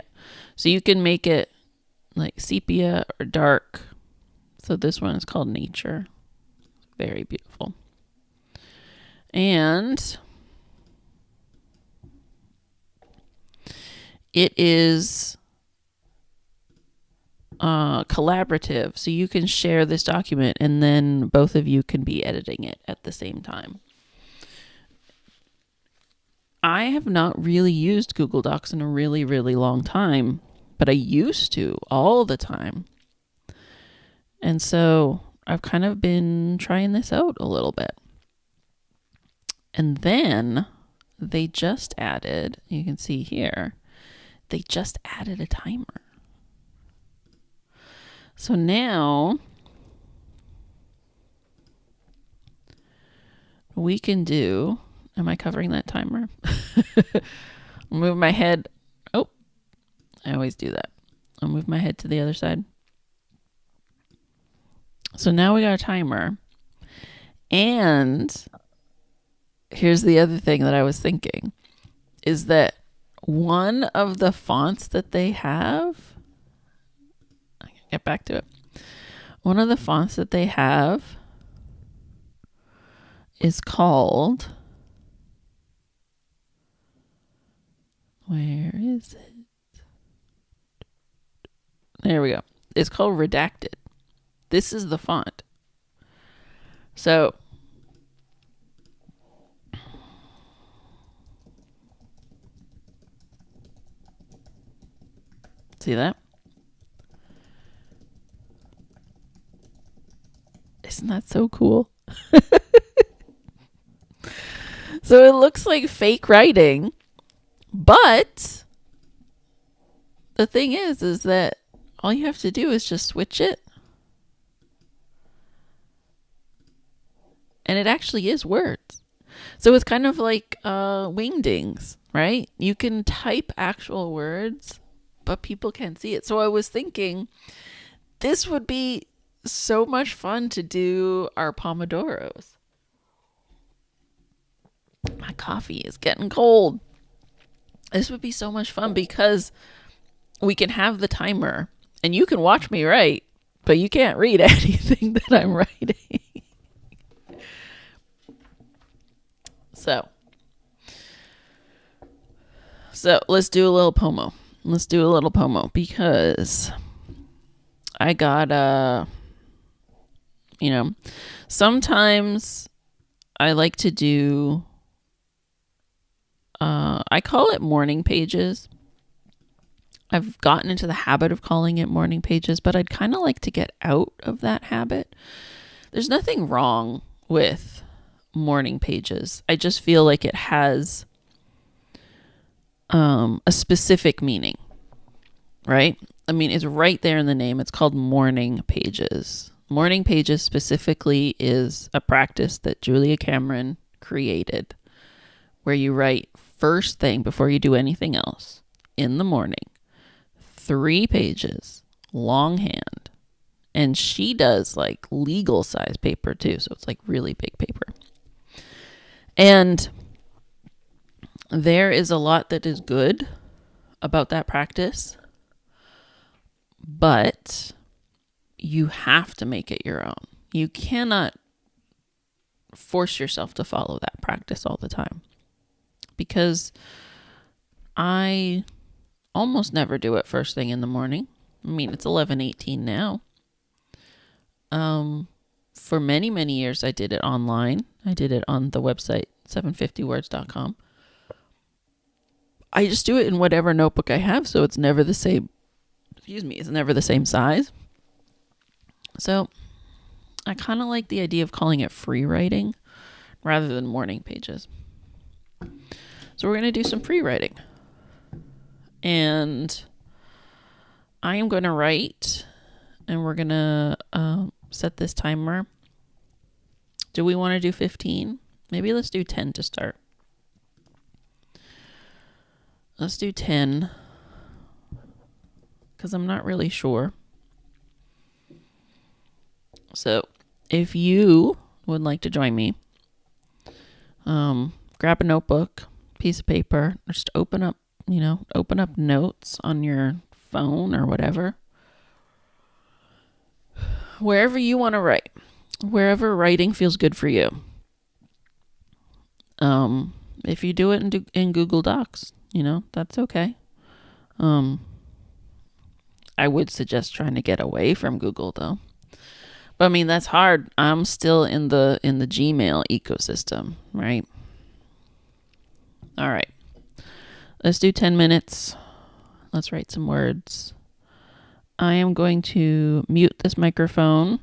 Speaker 1: So you can make it like sepia or dark. So this one is called Nature. Very beautiful. And it is collaborative. So you can share this document and then both of you can be editing it at the same time. I have not really used Google Docs in a really, really long time, but I used to all the time. And so I've kind of been trying this out a little bit. And then they just added, you can see here, they just added a timer. So now we can do, am I covering that timer? I'll move my head. Oh, I always do that. I'll move my head to the other side. So now we got a timer. And here's the other thing that I was thinking is that one of the fonts that they have, I can get back to it. One of the fonts that they have is called, where is it? There we go. It's called Redacted. This is the font. So see that? Isn't that so cool? So it looks like fake writing, but the thing is that all you have to do is just switch it. And it actually is words. So it's kind of like wingdings, right? You can type actual words, but people can't see it. So I was thinking this would be so much fun to do our Pomodoros. My coffee is getting cold. This would be so much fun because we can have the timer and you can watch me write, but you can't read anything that I'm writing. So let's do a little pomo. Let's do a little promo because I got sometimes I like to do I call it morning pages. I've gotten into the habit of calling it morning pages, but I'd kind of like to get out of that habit. There's nothing wrong with morning pages. I just feel like it has a specific meaning, right? I mean, it's right there in the name. It's called morning pages. Morning pages specifically is a practice that Julia Cameron created where you write first thing before you do anything else in the morning, 3 pages, longhand. And she does like legal size paper too. So it's like really big paper. And there is a lot that is good about that practice, but you have to make it your own. You cannot force yourself to follow that practice all the time because I almost never do it first thing in the morning. I mean, it's 11:18 now. For many, many years, I did it online. I did it on the website, 750words.com. I just do it in whatever notebook I have, so it's never the same. It's never the same size. So I kind of like the idea of calling it free writing rather than morning pages. So we're going to do some free writing. And I am going to write, and we're going to set this timer. Do we want to do 15? Maybe let's do 10 to start. Let's do 10 because I'm not really sure. So if you would like to join me, grab a notebook, piece of paper, or just open up notes on your phone or whatever. Wherever you want to write. Wherever writing feels good for you. If you do it in Google Docs, that's okay. I would suggest trying to get away from Google though. But I mean, that's hard. I'm still in the Gmail ecosystem, right? All right. Let's do 10 minutes. Let's write some words. I am going to mute this microphone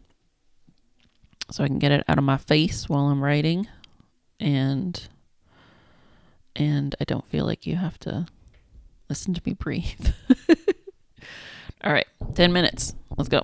Speaker 1: so I can get it out of my face while I'm writing. And I don't feel like you have to listen to me breathe. All right, 10 minutes. Let's go.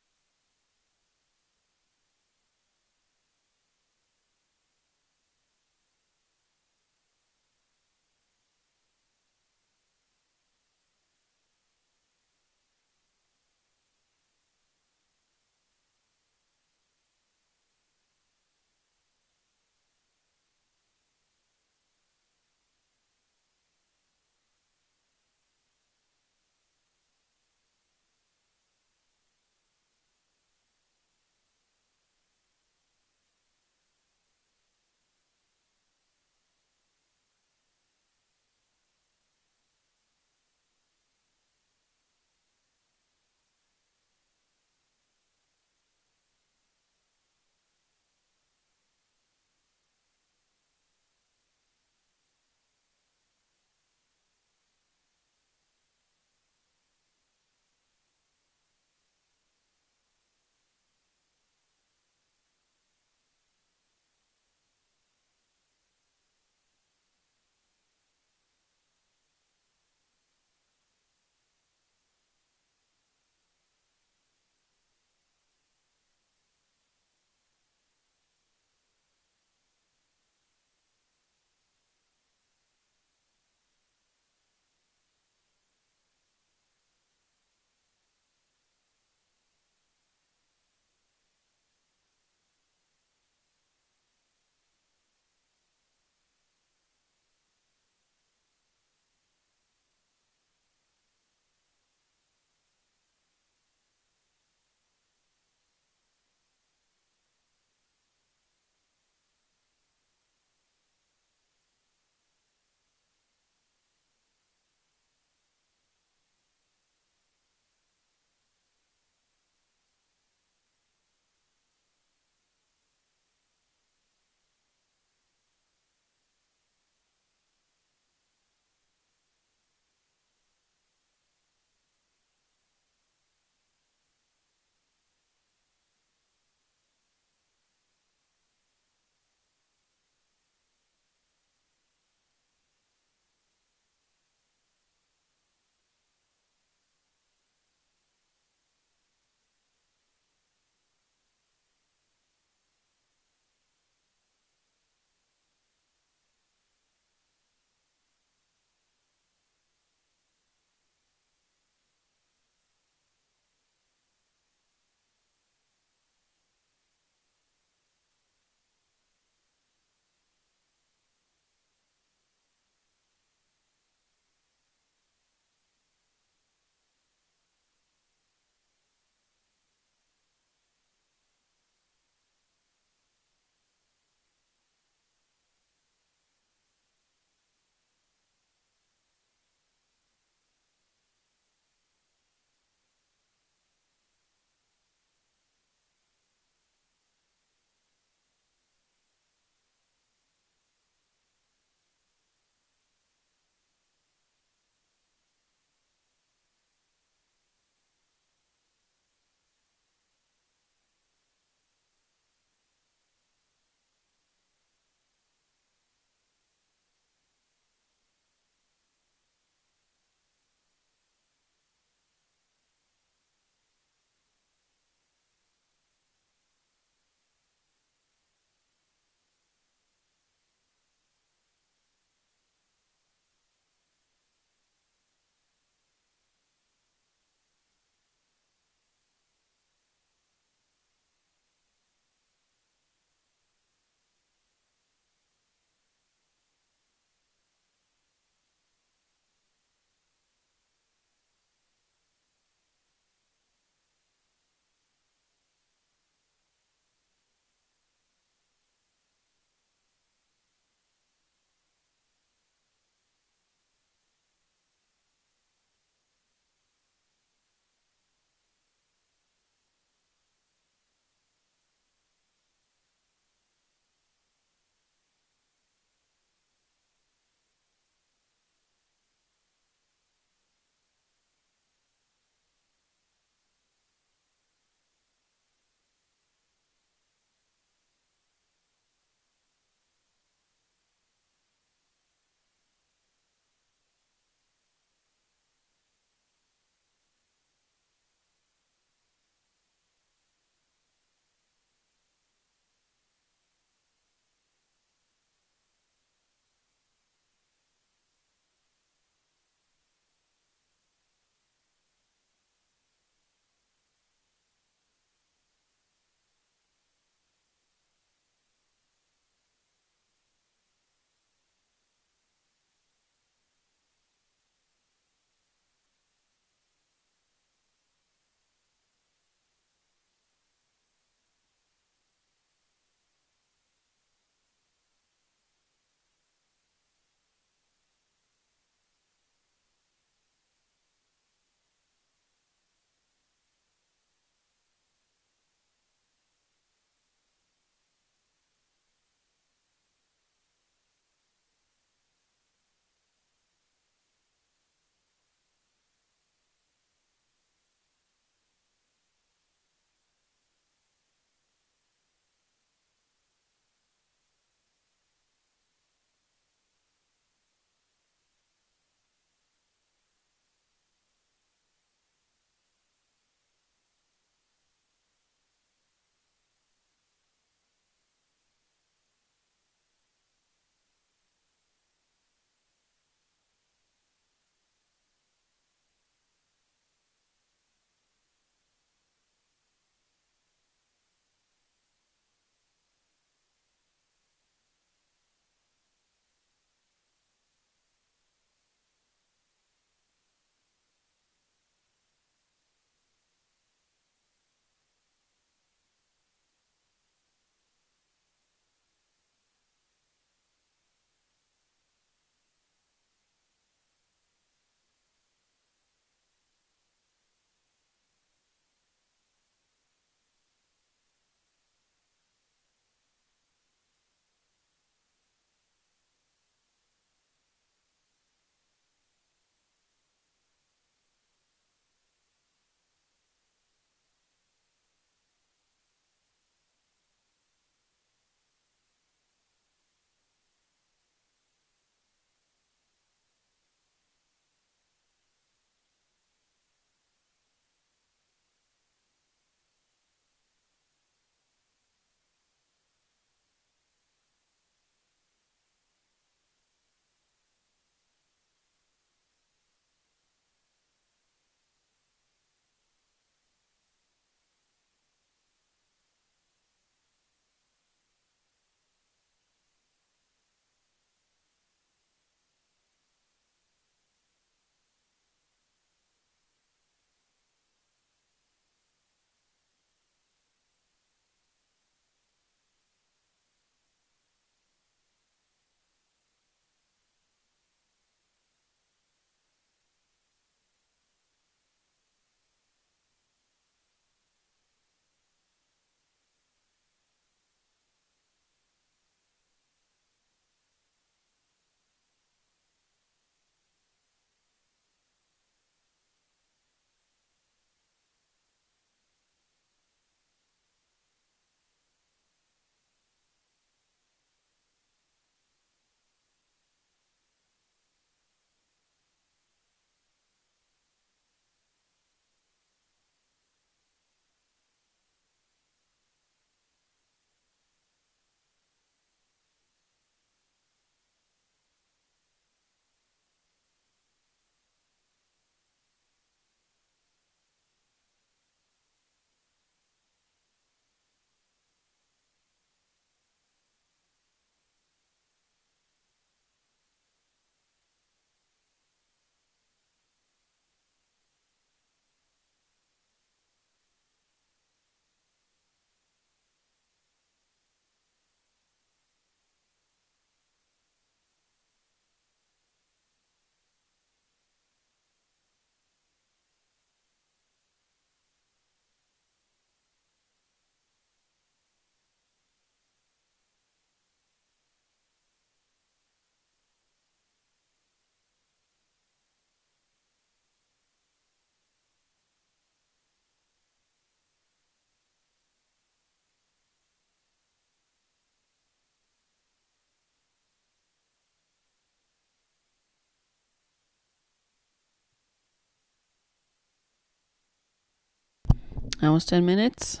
Speaker 1: Almost 10 minutes.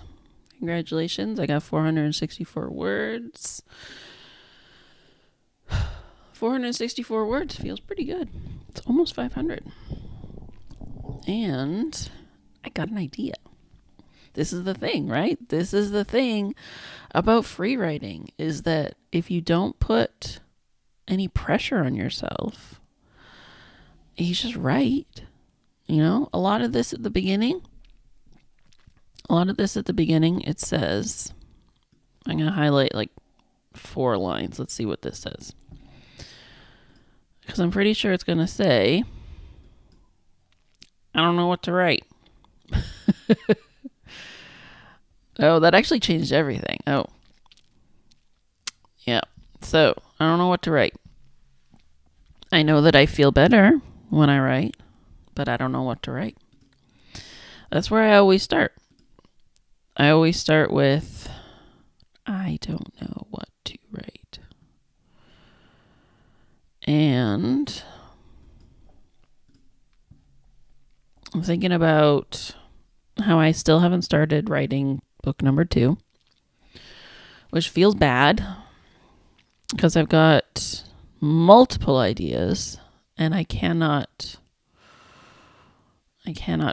Speaker 1: Congratulations. I got 464 words. 464 words feels pretty good. It's almost 500. And I got an idea. This is the thing, right? This is the thing about free writing, is that if you don't put any pressure on yourself, you just write. You know, a lot of this at the beginning, it says, I'm going to highlight like 4 lines. Let's see what this says. Because I'm pretty sure it's going to say, I don't know what to write. Oh, that actually changed everything. Oh. Yeah. So, I don't know what to write. I know that I feel better when I write, but I don't know what to write. That's where I always start. I always start with, I don't know what to write. And I'm thinking about how I still haven't started writing book number 2, which feels bad because I've got multiple ideas and I cannot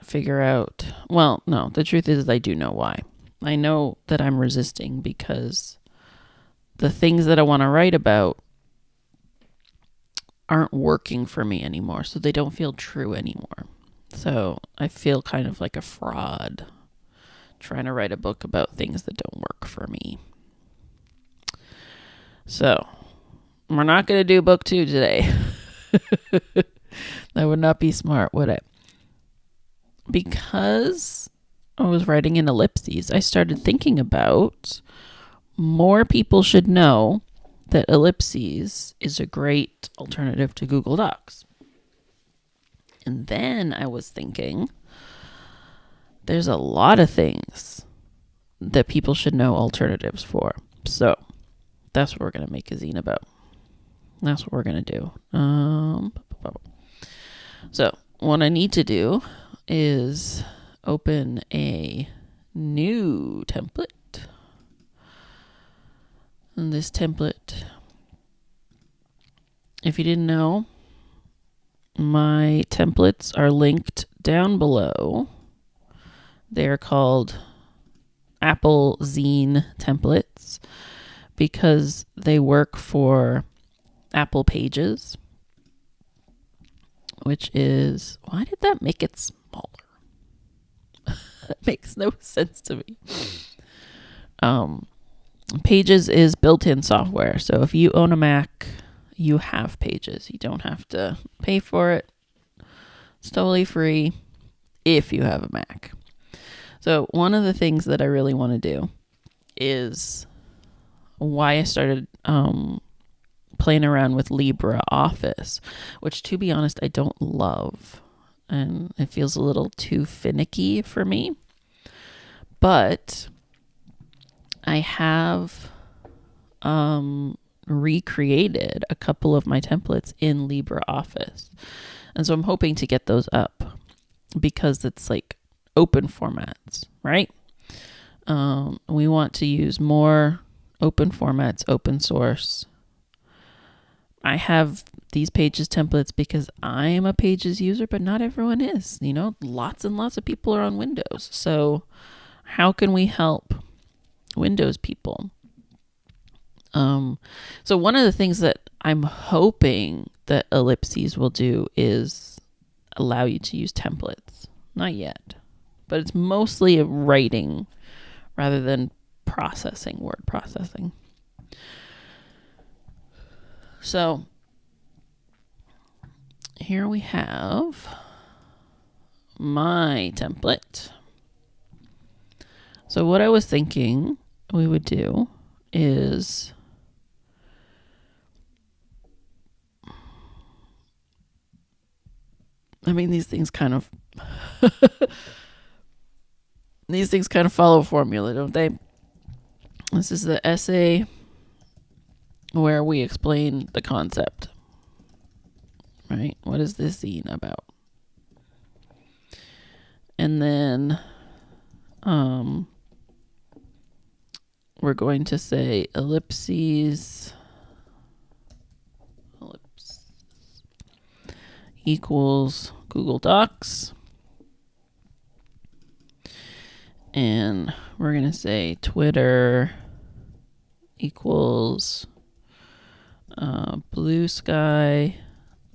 Speaker 1: figure out, well, no, the truth is I do know why. I know that I'm resisting because the things that I want to write about aren't working for me anymore, so they don't feel true anymore. So I feel kind of like a fraud trying to write a book about things that don't work for me. So we're not going to do book 2 today. That would not be smart, would it? Because I was writing in ellipses, I started thinking about more people should know that ellipses is a great alternative to Google Docs. And then I was thinking, there's a lot of things that people should know alternatives for. So that's what we're going to make a zine about. That's what we're going to do. So what I need to do is open a new template. And this template, if you didn't know, my templates are linked down below. They're called Apple Zine templates because they work for Apple Pages, which is, why did that make it smaller? That makes no sense to me. Pages is built-in software. So if you own a Mac, you have Pages. You don't have to pay for it. It's totally free if you have a Mac. So one of the things that I really want to do is why I started playing around with LibreOffice, which, to be honest, I don't love. And it feels a little too finicky for me. But I have recreated a couple of my templates in LibreOffice. And so I'm hoping to get those up because it's like open formats, right? We want to use more open formats, open source. I have these Pages templates because I am a Pages user, but not everyone is. You know, lots and lots of people are on Windows. So how can we help Windows people? So one of the things that I'm hoping that ellipses will do is allow you to use templates. Not yet, but it's mostly a writing rather than processing, word processing. So here we have my template. So what I was thinking we would do is these things kind of follow a formula, don't they? This is the essay where we explain the concept, right? What is this zine about? And then We're going to say ellipses equals Google Docs. And we're going to say Twitter equals Blue Sky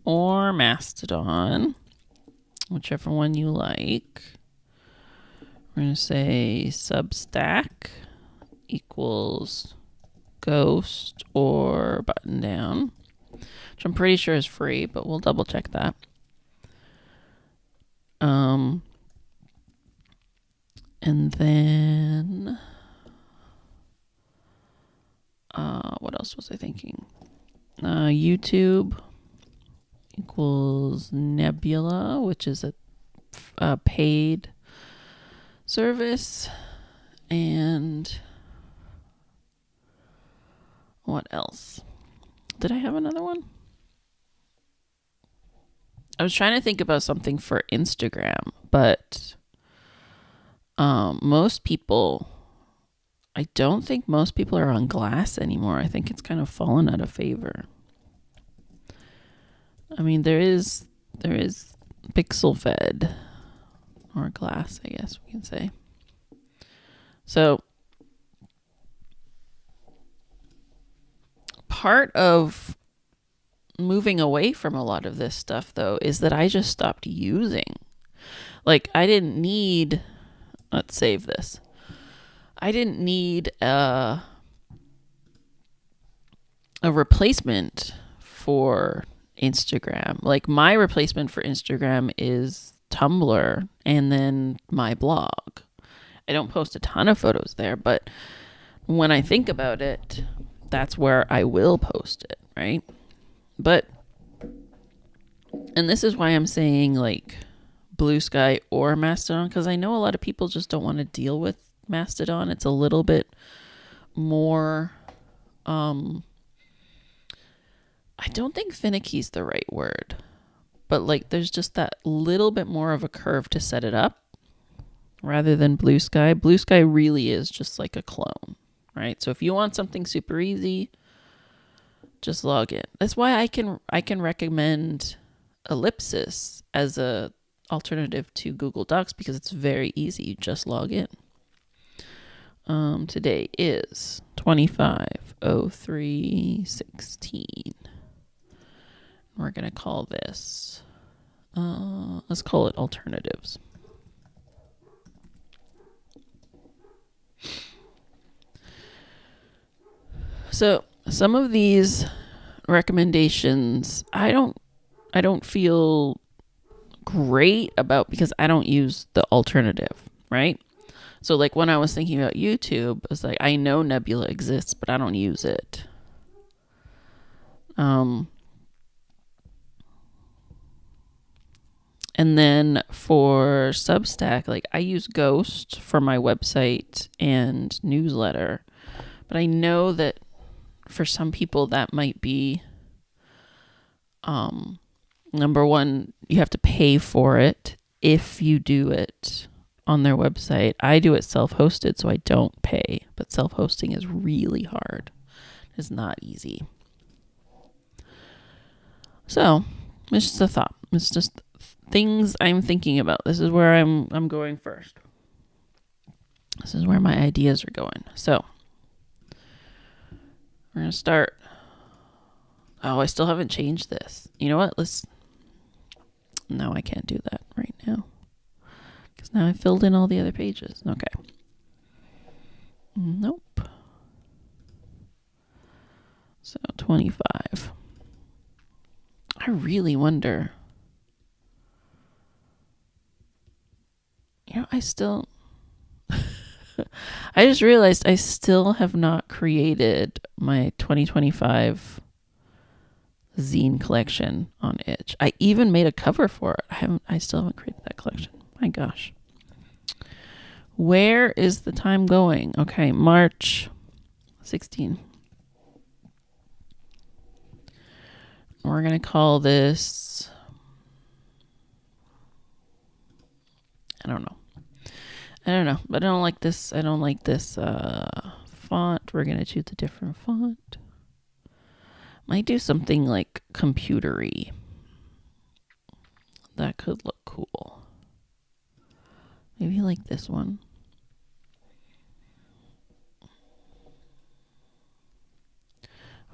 Speaker 1: or Mastodon, whichever one you like. We're going to say Substack equals Ghost or Button Down, which I'm pretty sure is free, but we'll double check that. And then what else was I thinking? YouTube equals Nebula, which is a paid service. And what else? Did I have another one? I was trying to think about something for Instagram, but most people, I don't think most people are on Glass anymore. I think it's kind of fallen out of favor. I mean, there is Pixel Fed or Glass, I guess we can say. So part of moving away from a lot of this stuff, though, is that I just stopped using. Like, I didn't need, let's save this. I didn't need a replacement for Instagram. Like, my replacement for Instagram is Tumblr and then my blog. I don't post a ton of photos there, but when I think about it, that's where I will post it, right? But, and this is why I'm saying like Blue Sky or Mastodon, because I know a lot of people just don't want to deal with Mastodon. It's a little bit more, I don't think finicky is the right word, but like there's just that little bit more of a curve to set it up rather than Blue Sky. Blue Sky really is just like a clone, right? So if you want something super easy, just log in. That's why I can recommend Ellipsis as a alternative to Google Docs, because it's very easy. You just log in. Today is 25/03/16. We're gonna call this. Let's call it alternatives. So some of these recommendations I don't feel great about because I don't use the alternative, right? So like when I was thinking about YouTube, it's like I know Nebula exists, but I don't use it. And then for Substack, like I use Ghost for my website and newsletter, but I know that for some people that might be number one, you have to pay for it if you do it on their website. I do it self-hosted, so I don't pay, but self-hosting is really hard. It's not easy. So it's just a thought. It's just things I'm thinking about. This is where I'm going first. This is where my ideas are going. So we're going to start. Oh, I still haven't changed this. You know what? No, I can't do that right now. Because now I filled in all the other pages. Okay. Nope. So 25. I really wonder. You know, I just realized I still have not created my 2025 zine collection on Itch. I even made a cover for it. I still haven't created that collection. My gosh. Where is the time going? Okay, March 16. We're going to call this, I don't know. I don't know, but I don't like this. I don't like this font. We're gonna choose a different font. Might do something like computery. That could look cool. Maybe like this one.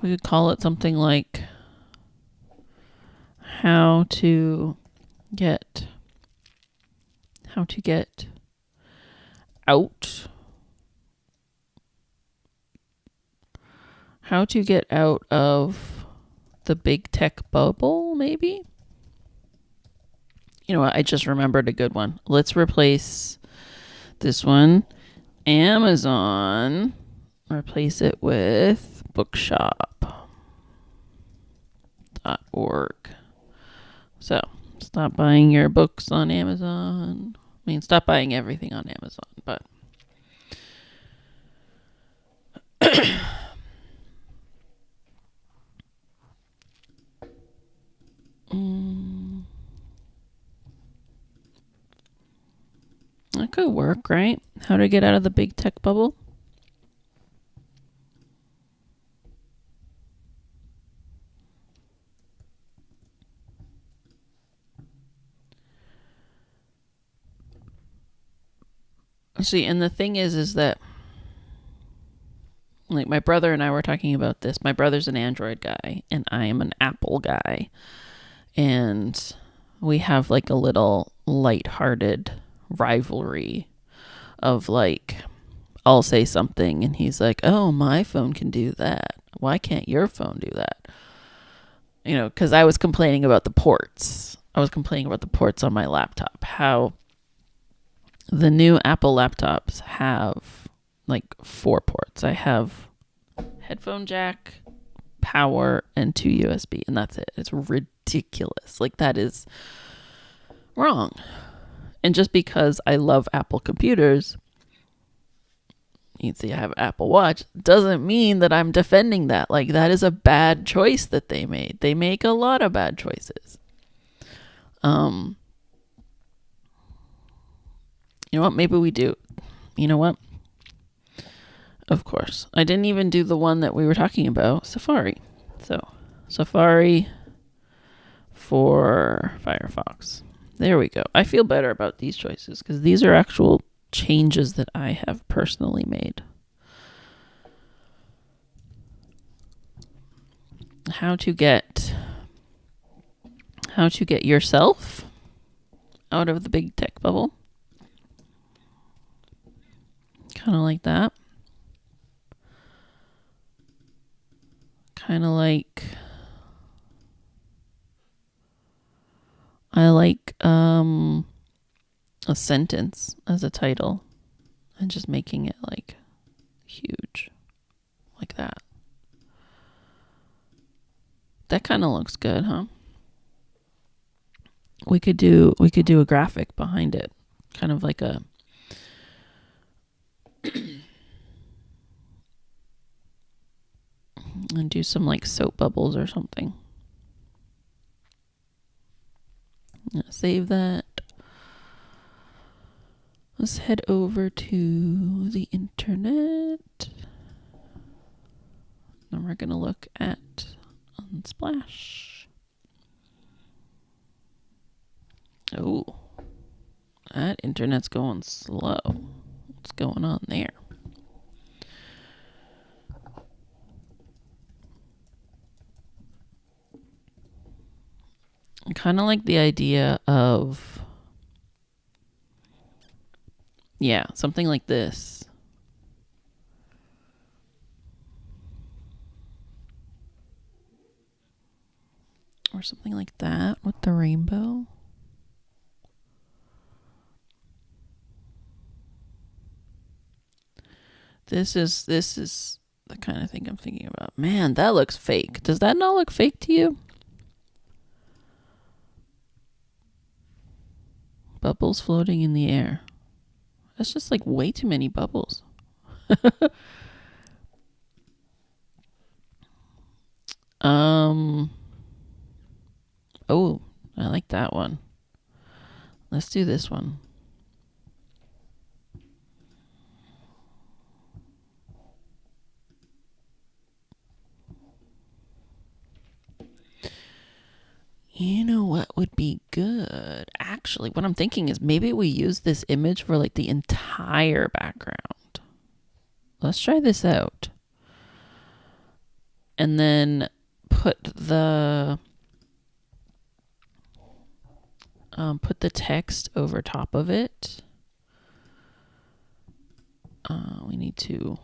Speaker 1: We could call it something like how to get out. How to get out of the big tech bubble, maybe? You know what? I just remembered a good one. Let's replace this one. Amazon. Replace it with bookshop.org. So, stop buying your books on Amazon. I mean, stop buying everything on Amazon, but that could work, right? How to get out of the big tech bubble? See, and the thing is that like my brother and I were talking about this. My brother's an Android guy and I am an Apple guy. And we have like a little lighthearted rivalry of like, I'll say something and he's like, oh, my phone can do that. Why can't your phone do that? You know, because I was complaining about the ports. I was complaining about the ports on my laptop. How the new Apple laptops have like 4 ports. I have headphone jack, power, and 2 USB, and that's it. It's ridiculous. Like, that is wrong. And just because I love Apple computers, you can see I have an Apple Watch, doesn't mean that I'm defending that. Like, that is a bad choice that they made. They make a lot of bad choices. You know what? Maybe we do. You know what? Of course. I didn't even do the one that we were talking about, Safari. So, Safari for Firefox. There we go. I feel better about these choices because these are actual changes that I have personally made. How to get yourself out of the big tech bubble. Kind of like that. Kind of like I like a sentence as a title and just making it like huge like that. That kind of looks good, huh? We could do a graphic behind it, kind of like a and do some like soap bubbles or something. Save that. Let's head over to the internet. Then we're gonna look at Unsplash. Oh, that internet's going slow. What's going on there? I kind of like the idea of, yeah, something like this. Or something like that with the rainbow. This is the kind of thing I'm thinking about. Man, that looks fake. Does that not look fake to you? Bubbles floating in the air. That's just like way too many bubbles. Oh, I like that one. Let's do this one. You know what would be good? Actually, what I'm thinking is maybe we use this image for like the entire background. Let's try this out. And then put the text over top of it. We need to...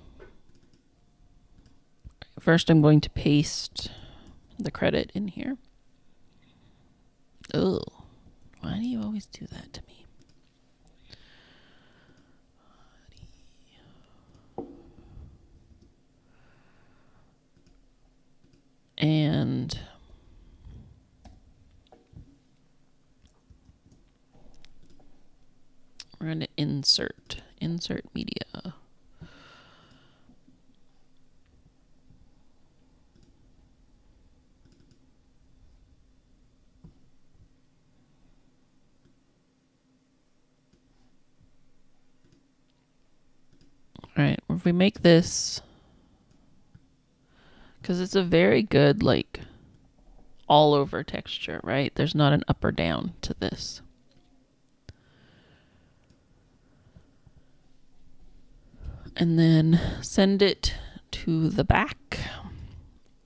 Speaker 1: First, I'm going to paste the credit in here. Oh, why do you always do that to me? And we're going to insert media. All right, if we make this, because it's a very good, like, all over texture, right? There's not an up or down to this. And then send it to the back,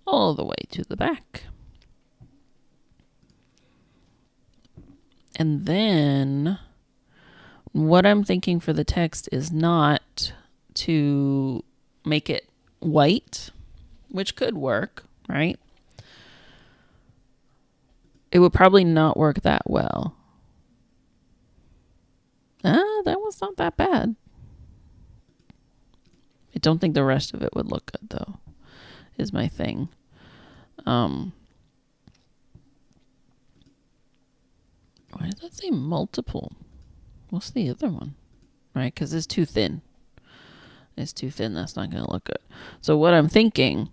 Speaker 1: all the way to the back. And then what I'm thinking for the text is not to make it white, which could work, right? It would probably not work that well. That was not that bad. I don't think the rest of it would look good, though, is my thing. Why does that say multiple? What's the other one? Right, because it's too thin. It's too thin. That's not going to look good. So what I'm thinking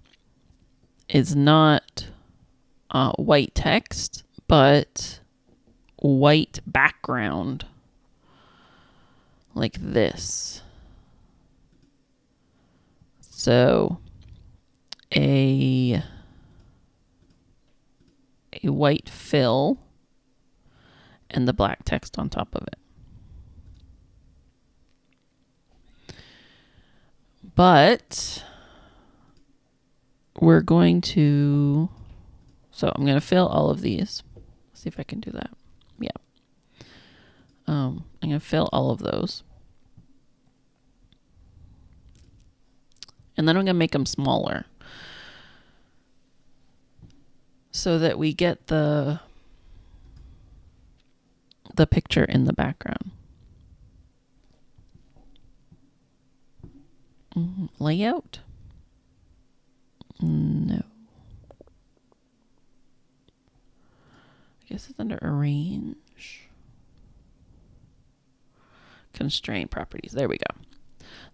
Speaker 1: is not white text, but white background. Like this. So a white fill and the black text on top of it. But we're going to, so I'm going to fill all of these. See if I can do that. Yeah. I'm going to fill all of those. And then I'm going to make them smaller so that we get the picture in the background. Layout? No. I guess it's under arrange. Constraint properties. There we go.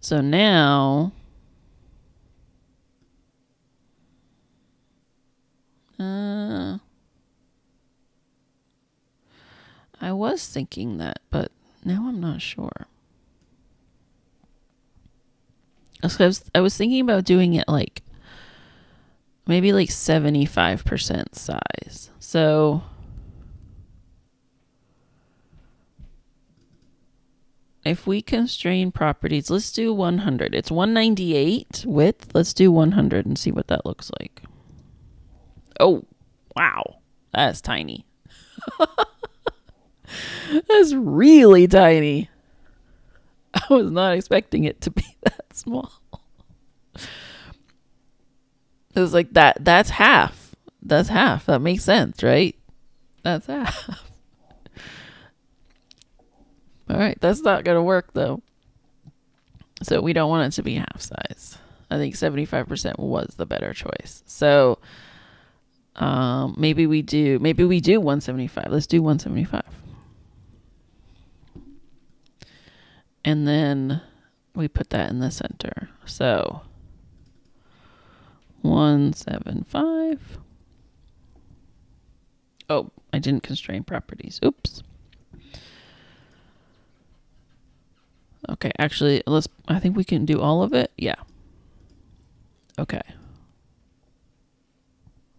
Speaker 1: So now I was thinking that, but now I'm not sure. I was thinking about doing it like maybe like 75% size. So if we constrain properties, let's do 100. It's 198 width. Let's do 100 and see what that looks like. Oh, wow. That's tiny. That's really tiny. I was not expecting it to be that small. It was like that. That's half. That's half. That makes sense, right? That's half. All right. That's not going to work, though. So we don't want it to be half size. I think 75% was the better choice. So maybe we do 175. Let's do 175. And then we put that in the center. So 175. Oh, I didn't constrain properties. Oops. Okay, actually, I think we can do all of it. Yeah. Okay.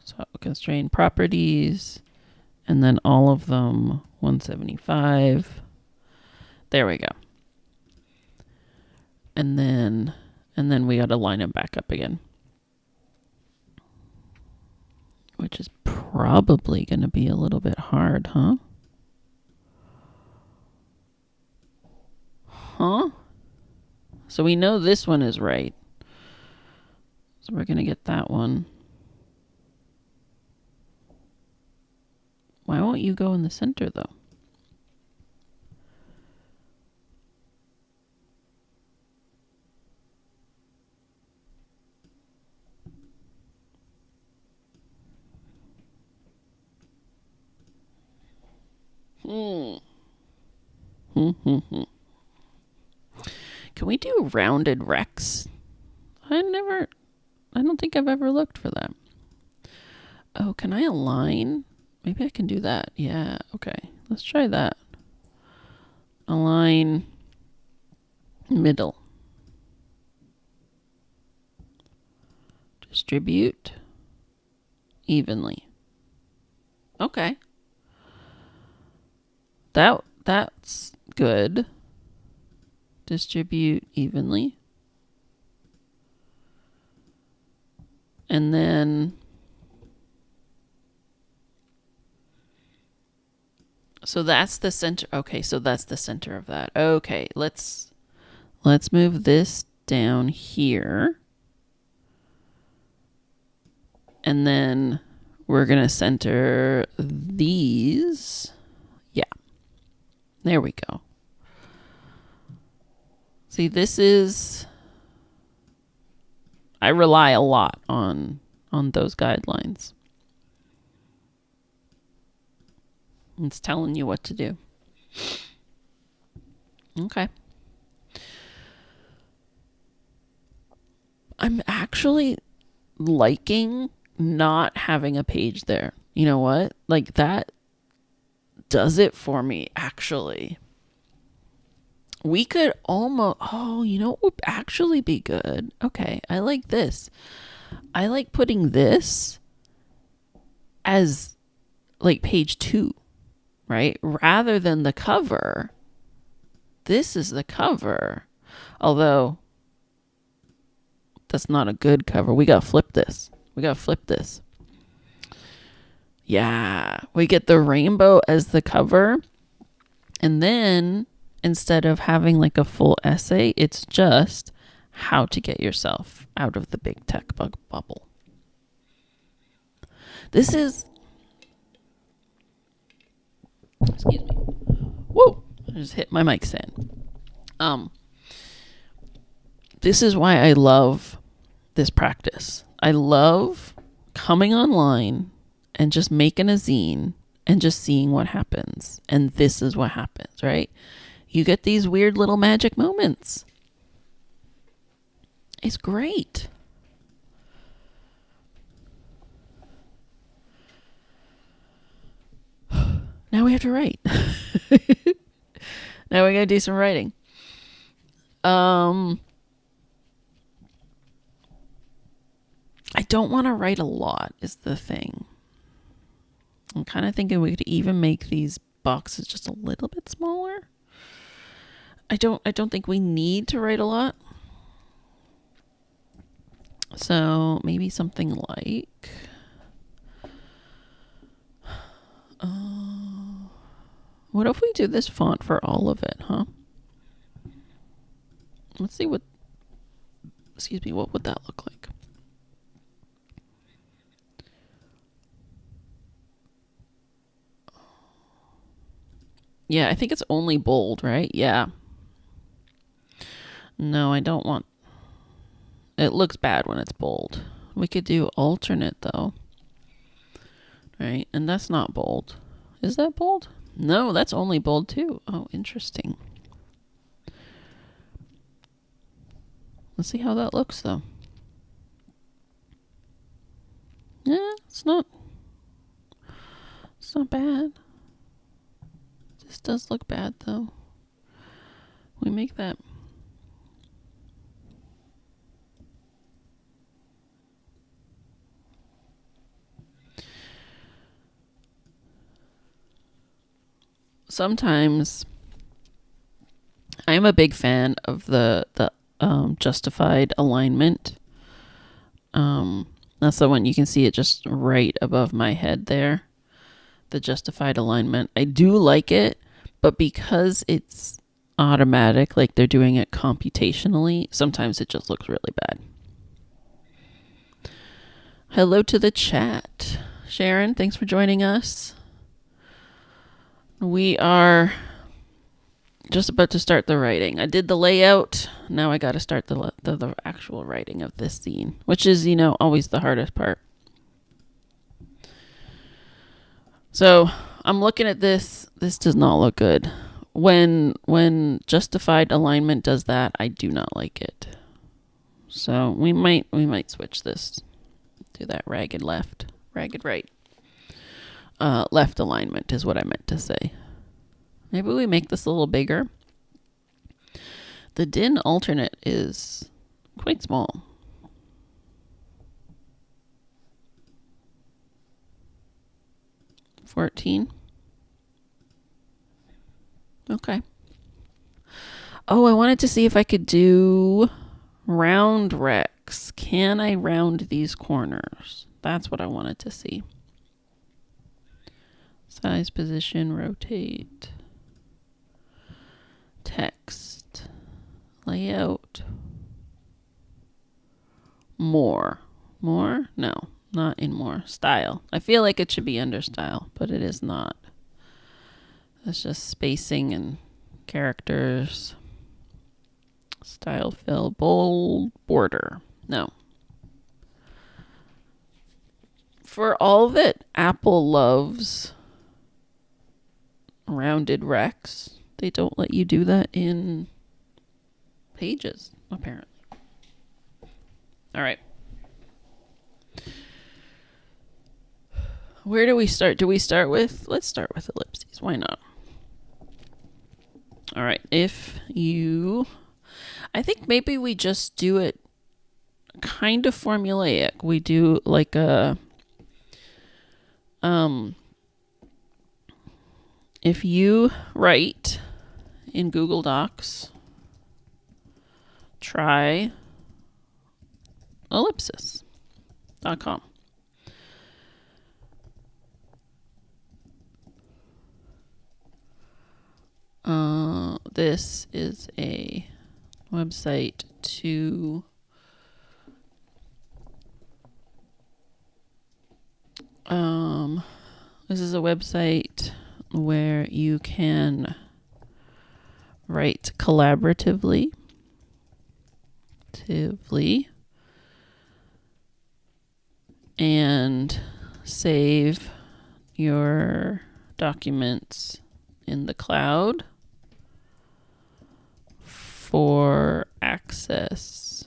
Speaker 1: So constrain properties and then all of them 175. There we go. And then we got to line them back up again, which is probably going to be a little bit hard, huh? So we know this one is right. So we're going to get that one. Why won't you go in the center, though? Can we do rounded rects? I don't think I've ever looked for that. Oh, can I align? Maybe I can do that. Yeah, okay. Let's try that. Align middle. Distribute evenly. Okay. That's good. Distribute evenly. And then so that's the center. Okay, so that's the center of that. Okay, let's move this down here. And then we're going to center these. Yeah. There we go. See, this is, I rely a lot on those guidelines. It's telling you what to do. Okay. I'm actually liking not having a page there. You know what? Like that does it for me, actually. We could almost, you know what would actually be good? Okay, I like this. I like putting this as like page 2, right? Rather than the cover. This is the cover. Although that's not a good cover. We got to flip this. Yeah, we get the rainbow as the cover. And then instead of having like a full essay, it's just how to get yourself out of the big tech bug bubble. This is, excuse me. Whoa, I just hit my mic stand. This is why I love this practice. I love coming online and just making a zine and just seeing what happens. And this is what happens, right? You get these weird little magic moments. It's great. Now we have to write. Now we gotta do some writing. I don't want to write a lot is the thing. I'm kind of thinking we could even make these boxes just a little bit smaller. I don't think we need to write a lot. So maybe something like what if we do this font for all of it, huh? Let's see what would that look like? Yeah, I think it's only bold, right? Yeah. No, I don't want... It looks bad when it's bold. We could do alternate, though. Right? And that's not bold. Is that bold? No, that's only bold, too. Oh, interesting. Let's see how that looks, though. Yeah, it's not bad. This does look bad, though. We make that. sometimes I'm a big fan of the justified alignment. That's the one you can see it just right above my head there. The justified alignment. I do like it, but because it's automatic, like they're doing it computationally, sometimes it just looks really bad. Hello to the chat. Sharon, thanks for joining us. We are just about to start the writing. I did the layout. Now I got to start the actual writing of this zine, which is, always the hardest part. So I'm looking at this. This does not look good. When justified alignment does that, I do not like it. So we might switch this to that ragged right. Left alignment is what I meant to say. Maybe we make this a little bigger. The DIN alternate is quite small. $14. Okay. Oh, I wanted to see if I could do round recs. Can I round these corners? That's what I wanted to see. Size, position, rotate. Text. Layout. More. More? No, not in more. Style. I feel like it should be under style, but it is not. It's just spacing and characters. Style fill. Bold border. No. For all that Apple loves rounded recs, they don't let you do that in Pages, apparently. All right. Where do we start? Let's start with ellipses. Why not? All right. I think maybe we just do it kind of formulaic. We do like if you write in Google Docs, try ellipsis.com. This is a website to this is a website where you can write collaboratively and save your documents in the cloud for access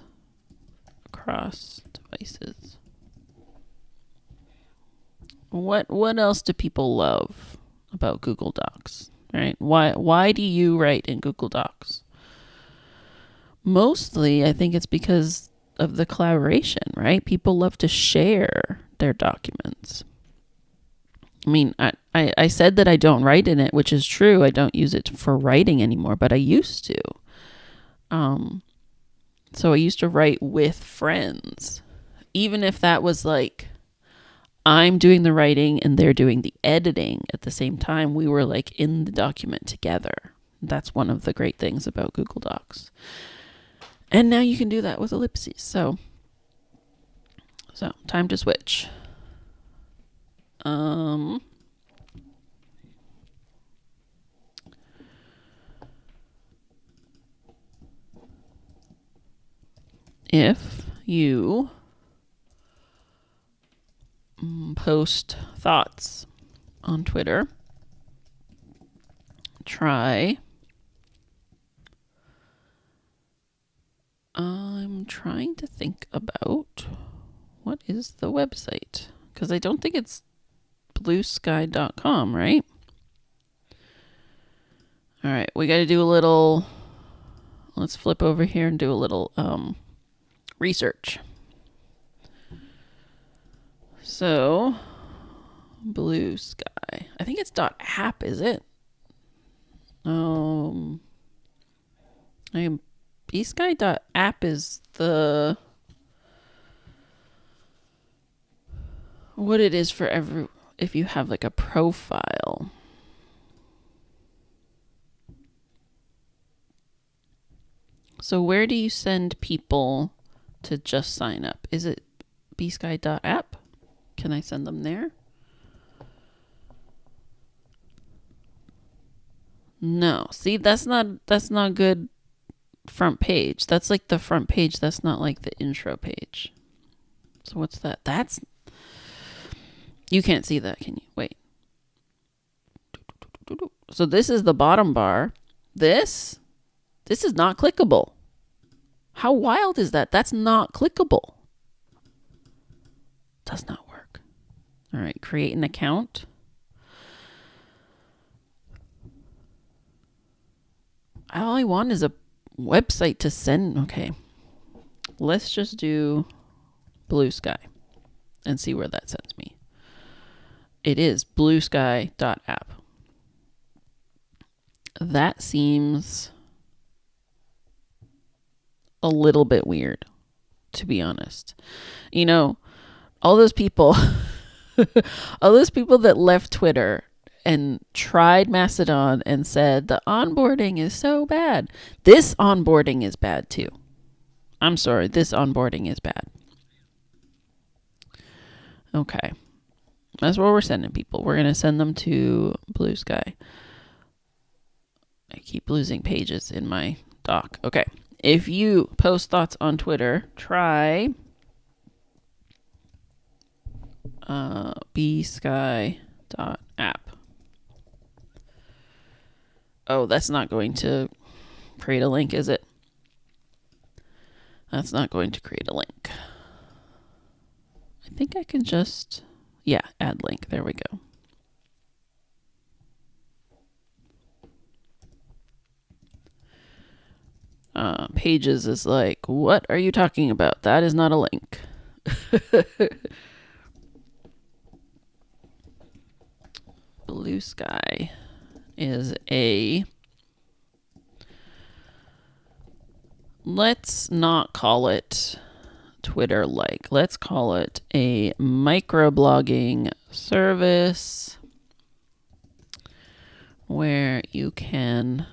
Speaker 1: across devices. What else do people love about Google Docs, right? Why do you write in Google Docs? Mostly, I think it's because of the collaboration, right? People love to share their documents. I mean, I said that I don't write in it, which is true. I don't use it for writing anymore, but I used to. So I used to write with friends, even if that was like I'm doing the writing and they're doing the editing at the same time. We were like in the document together. That's one of the great things about Google Docs. And now you can do that with ellipses. So time to switch. If you post thoughts on Twitter, I'm trying to think about what is the website, because I don't think it's bluesky.com, right? All right, we got to do a little, let's flip over here and do a little research. So, Blue Sky. I think it's .app, is it? I am bsky.app is the what it is for every if you have like a profile. So where do you send people to just sign up? Is it bsky.app? Can I send them there? No. See, that's not good front page. That's like the front page. That's not like the intro page. So what's that? That's you can't see that, can you? Wait. So this is the bottom bar. This is not clickable. How wild is that? That's not clickable. Does not work. All right, create an account. All I want is a website to send. Okay, let's just do Blue Sky and see where that sends me. It is bluesky.app. That seems a little bit weird, to be honest. You know, all those people, all those people that left Twitter and tried Mastodon and said the onboarding is so bad. This onboarding is bad too. I'm sorry, this onboarding is bad. Okay. That's where we're sending people. We're going to send them to Blue Sky. I keep losing pages in my doc. Okay. If you post thoughts on Twitter, try bsky.app. Oh, that's not going to create a link, is it? That's not going to create a link. I think I can just, yeah, add link. There we go. Pages is like, what are you talking about? That is not a link. Blue Sky is a, let's not call it Twitter like. Let's call it a microblogging service where you can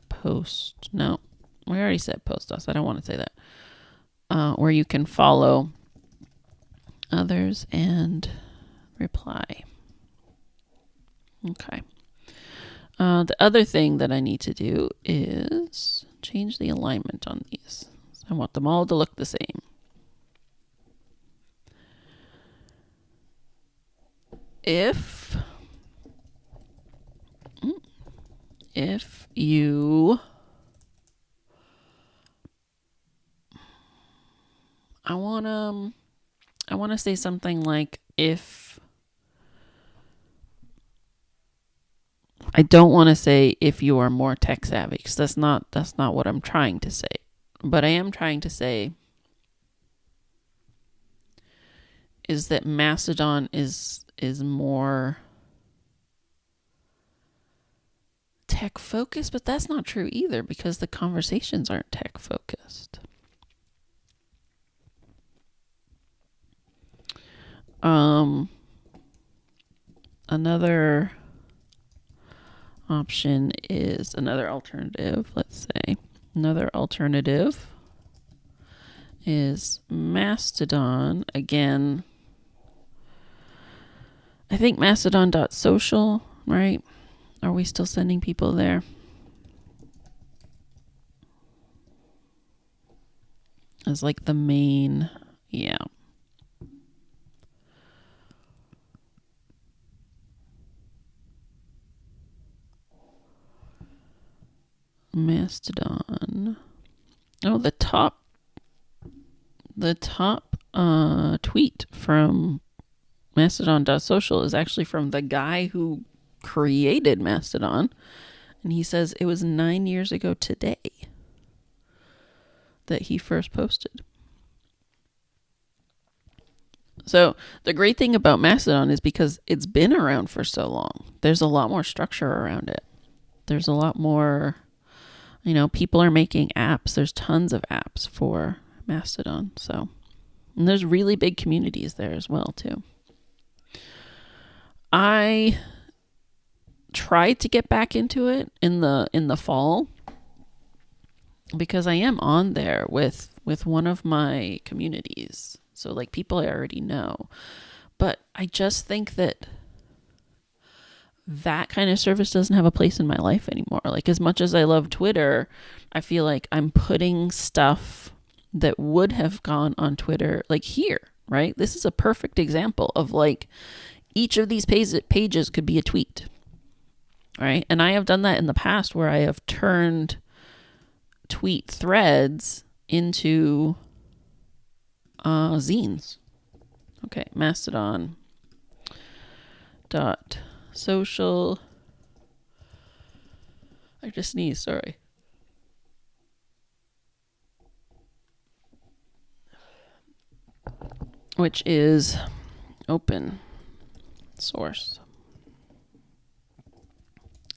Speaker 1: post. No, we already said post us. I don't want to say that. Where you can follow others and reply. Okay. The other thing that I need to do is change the alignment on these. I want them all to look the same. If you, I want to say something like, if, I don't want to say if you are more tech savvy, because that's not what I'm trying to say. But I am trying to say is that Mastodon is more tech focused, but that's not true either because the conversations aren't tech focused. Another option is another alternative. Let's say another alternative is Mastodon. Again, I think mastodon.social, right? Are we still sending people there? As like the main, yeah. Mastodon. Oh, the top tweet from Mastodon.social is actually from the guy who created Mastodon. And he says it was 9 years ago today that he first posted. So the great thing about Mastodon is because it's been around for so long, there's a lot more structure around it. There's a lot more, people are making apps. There's tons of apps for Mastodon. So, and there's really big communities there as well too. I tried to get back into it in the fall because I am on there with one of my communities. So like people I already know. But I just think that kind of service doesn't have a place in my life anymore. Like as much as I love Twitter, I feel like I'm putting stuff that would have gone on Twitter like here, right? This is a perfect example of like each of these pages could be a tweet, right? And I have done that in the past where I have turned tweet threads into zines. Okay, Mastodon dot social. I just sneezed, sorry. Which is open source.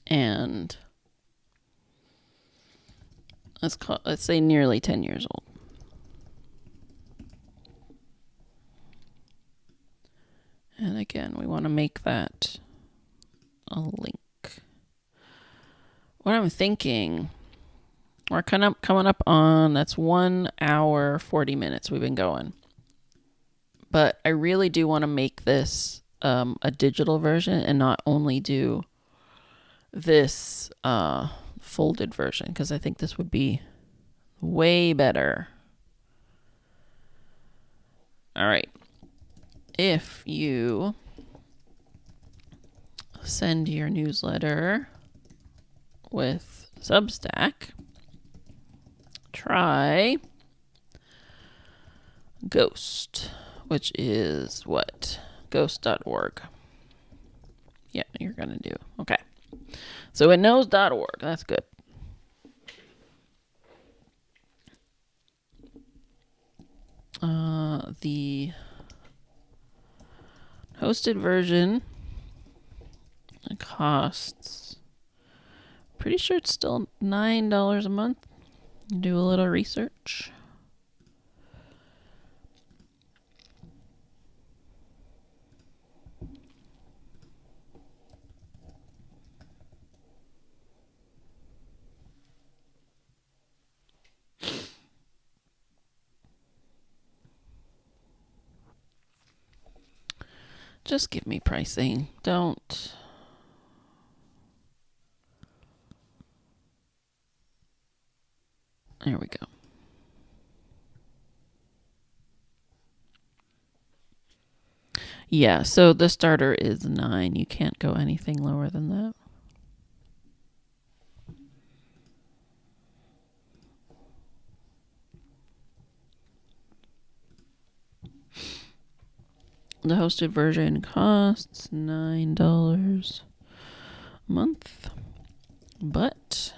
Speaker 1: And let's say nearly 10 years old. And again, we want to make that a link. What I'm thinking, we're kind of coming up on, that's 1 hour, 40 minutes we've been going. But I really do want to make this a digital version and not only do this folded version, because I think this would be way better. All right. If you send your newsletter with Substack, try Ghost, which is what? Ghost.org. Yeah, you're going to do. Okay. So it knows .org. That's good. The hosted version costs, pretty sure it's still $9 a month. Do a little research. Just give me pricing. Don't. There we go. Yeah, so the starter is 9. You can't go anything lower than that. The hosted version costs $9 a month. But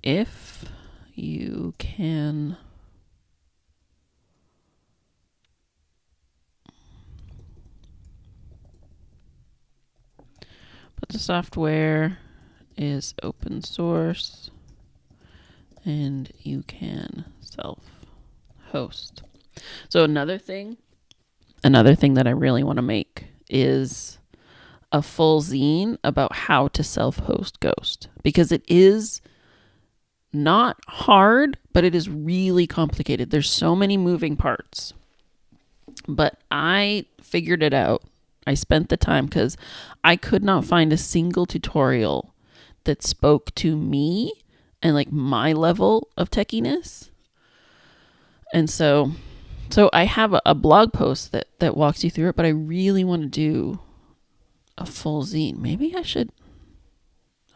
Speaker 1: if you can but the software is open source and you can self-host. So another thing that I really want to make is a full zine about how to self-host Ghost, because it is not hard, but it is really complicated. There's so many moving parts. But I figured it out. I spent the time because I could not find a single tutorial that spoke to me and like my level of techiness. And so I have a blog post that walks you through it, but I really want to do a full zine. Maybe I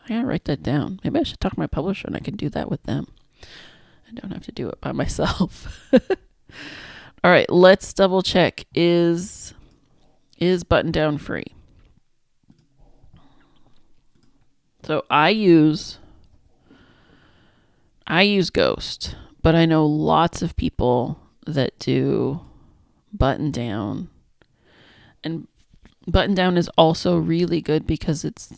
Speaker 1: gotta write that down. Maybe I should talk to my publisher and I can do that with them. I don't have to do it by myself. All right, let's double check. Is button down free? So I use Ghost, but I know lots of people that do button down. And button down is also really good because it's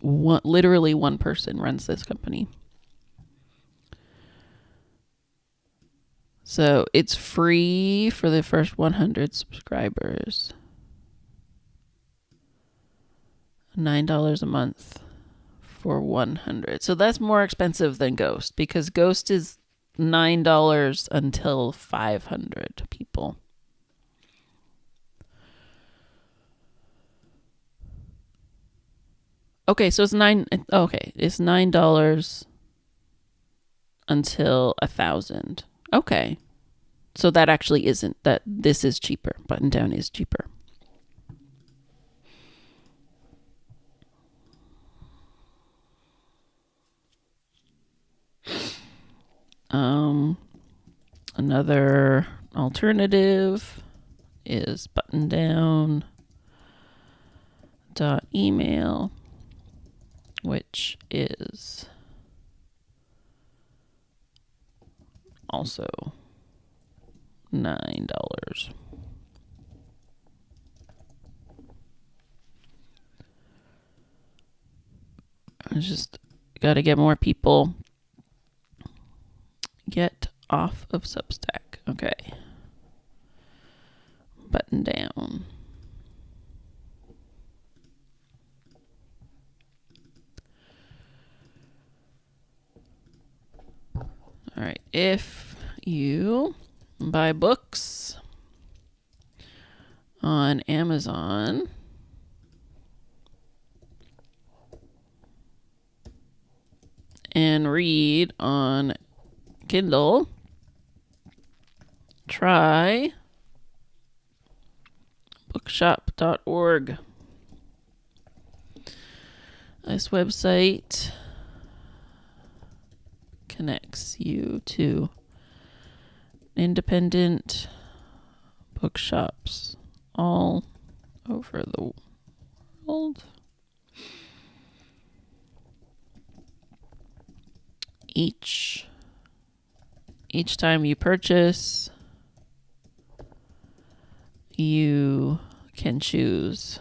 Speaker 1: literally one person runs this company. So it's free for the first 100 subscribers. $9 a month for 100. So that's more expensive than Ghost because Ghost is $9 until 500 people. Okay, so it's it's $9 until 1,000. Okay. So that actually isn't that this is cheaper. Button down is cheaper. Another alternative is button down email, which is also $9. I just got to get more people. Get off of Substack. Okay. Button down. All right. If you buy books on Amazon, and read on Kindle, try bookshop.org. This website connects you to independent bookshops all over the world. Each time you purchase, you can choose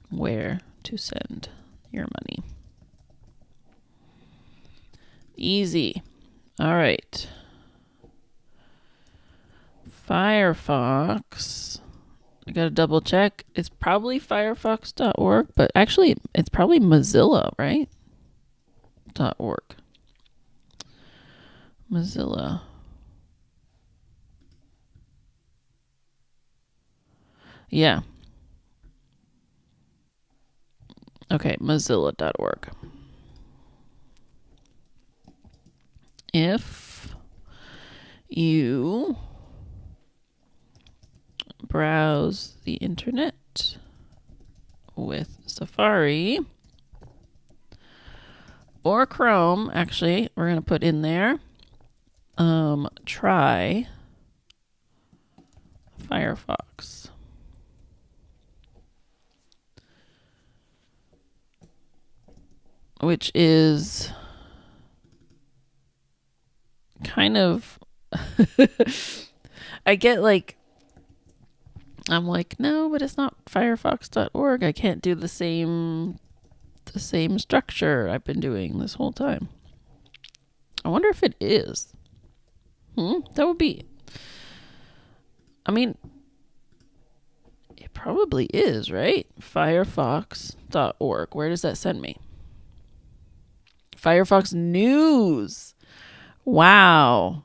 Speaker 1: where to send your money. Easy. All right. Firefox. I got to double check. It's probably firefox.org, but actually it's probably Mozilla, right? .org. Mozilla. Yeah. Okay, mozilla.org. If you browse the internet with Safari or Chrome, actually, we're going to put in there, try Firefox. Which is kind of I get like I'm like, no, but it's not firefox.org. I can't do the same structure I've been doing this whole time. I wonder if it is. That would be, I mean, it probably is, right? Firefox.org. Where does that send me? Firefox News. Wow.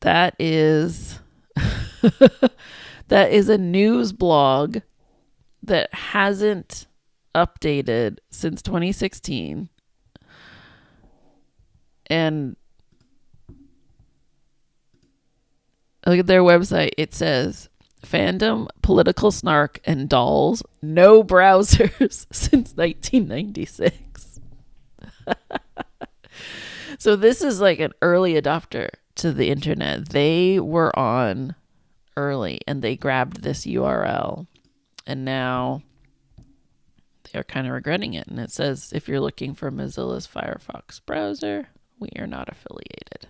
Speaker 1: That is that is a news blog that hasn't updated since 2016. And look at their website. It says fandom, political snark, and dolls. No browsers since 1996. So this is like an early adopter to the internet. They were on early and they grabbed this URL. And now they're kind of regretting it. And it says, if you're looking for Mozilla's Firefox browser, we are not affiliated.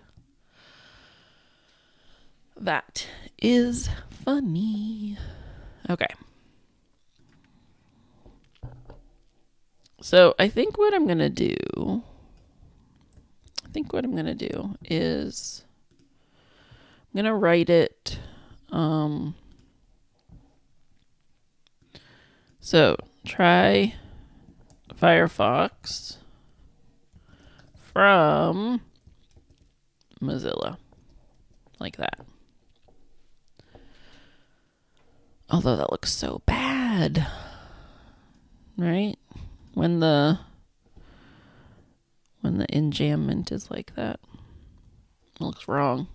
Speaker 1: That is funny. Okay. So I think what I'm going to do is I'm going to write it. So try Firefox from Mozilla. Like that. Although that looks so bad. Right? When the enjambment is like that. It looks wrong.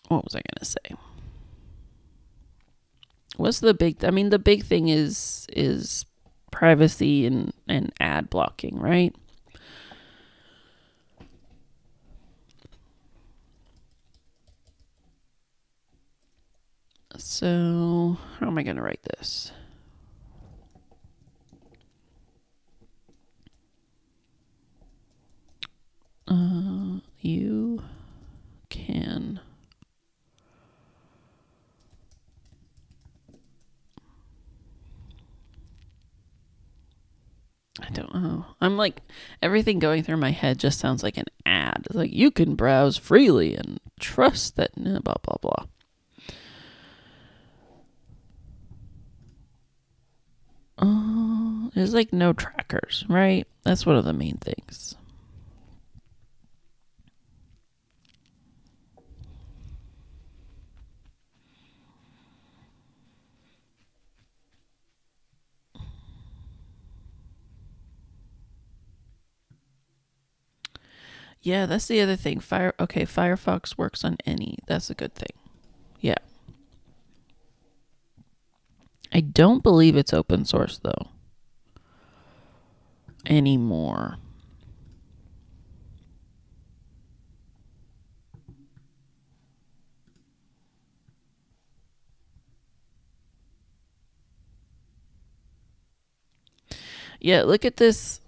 Speaker 1: What was I gonna say? What's the big? The big thing is privacy and ad blocking, right? So how am I gonna write this? You can I don't know. I'm like, everything going through my head just sounds like an ad. It's like, you can browse freely and trust that blah, blah, blah. There's like no trackers, right? That's one of the main things. Yeah, that's the other thing. Firefox works on any. That's a good thing. Yeah. I don't believe it's open source though. Anymore. Yeah, look at this.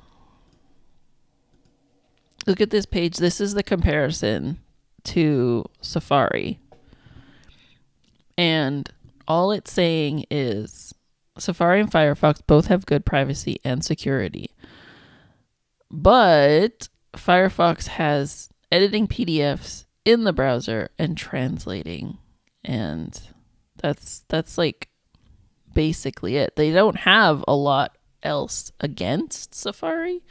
Speaker 1: Look at this page. This is the comparison to Safari. And all it's saying is Safari and Firefox both have good privacy and security. But Firefox has editing PDFs in the browser and translating. And that's like basically it. They don't have a lot else against Safari.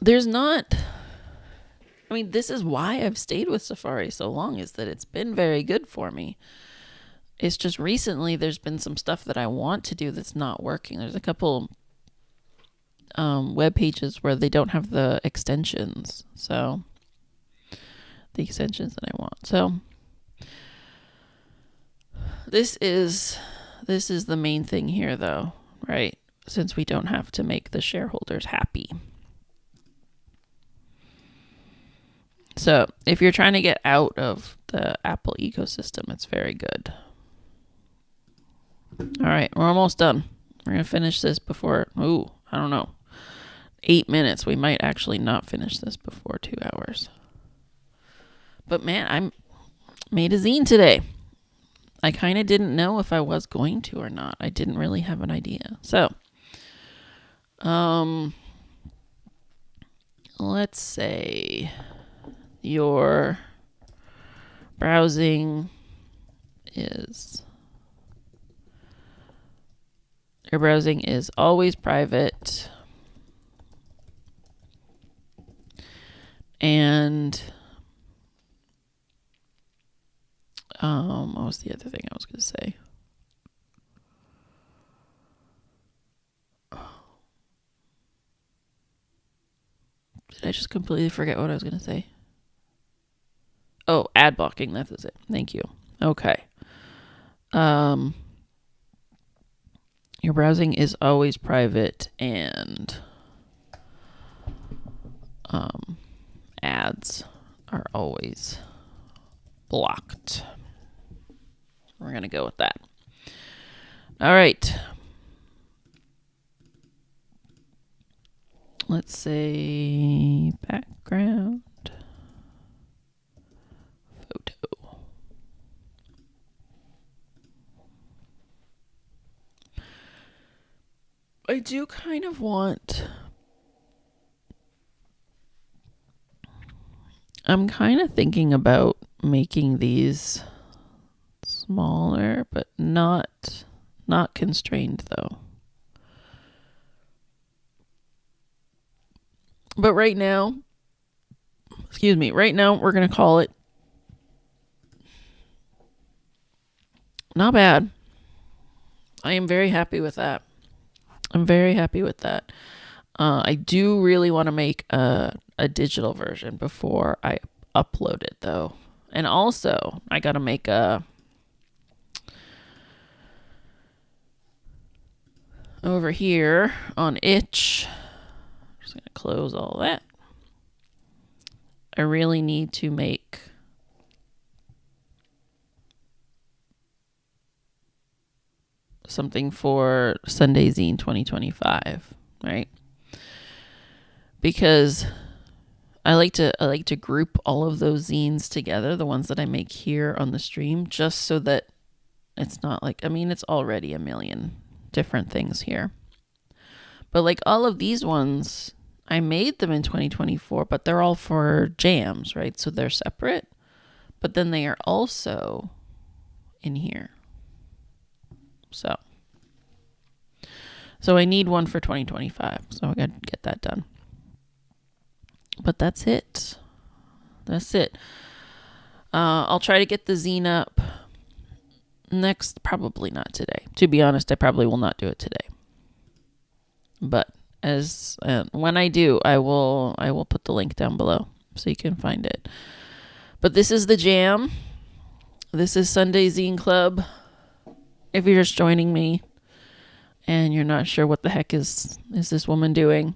Speaker 1: There's not. This is why I've stayed with Safari so long, is that it's been very good for me. It's just recently there's been some stuff that I want to do that's not working. There's a couple web pages where they don't have the extensions. So the extensions that I want. So this is the main thing here though, right? Since we don't have to make the shareholders happy. So if you're trying to get out of the Apple ecosystem, it's very good. All right, we're almost done. We're going to finish this before, I don't know, 8 minutes. We might actually not finish this before 2 hours. But man, I made a zine today. I kind of didn't know if I was going to or not. I didn't really have an idea. So, let's say your browsing is always private, and what was the other thing I was going to say? Did I just completely forget what I was going to say? Oh, ad blocking. That is it. Thank you. Okay. Your browsing is always private, and ads are always blocked. We're going to go with that. All right. Let's say background photo. I do kind of want... I'm kind of thinking about making these smaller, but not constrained though. But right now, we're going to call it not bad. I am very happy with that. I do really want to make a digital version before I upload it though. And also, I got to make a over here on itch. I'm just going to close all that. I really need to make something for Sunday Zine 2025, right? Because I like to group all of those zines together, the ones that I make here on the stream, just so that it's not like, I mean, it's already a million different things here. But like all of these ones, I made them in 2024, but they're all for jams, right? So they're separate, but then they are also in here. So I need one for 2025. So I got to get that done. But that's it. I'll try to get the zine up next, probably not today. To be honest, I probably will not do it today. But when I do, I will put the link down below so you can find it. But this is the jam. This is Sunday Zine Club. If you're just joining me and you're not sure what the heck is this woman doing,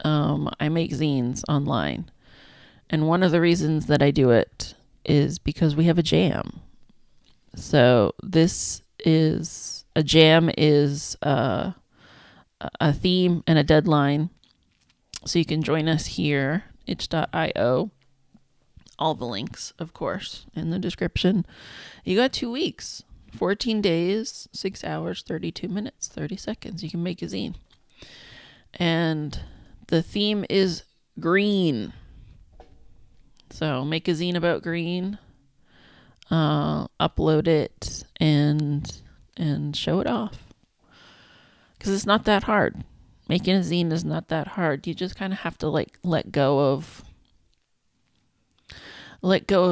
Speaker 1: I make zines online. And one of the reasons that I do it is because we have a jam. So this is a jam is a theme and a deadline. So you can join us here, itch.io. All the links, of course, in the description. You got 2 weeks, 14 days, 6 hours, 32 minutes, 30 seconds. You can make a zine. And the theme is green. So make a zine about green, upload it, and show it off. Because it's not that hard. Making a zine is not that hard. You just kind of have to let go of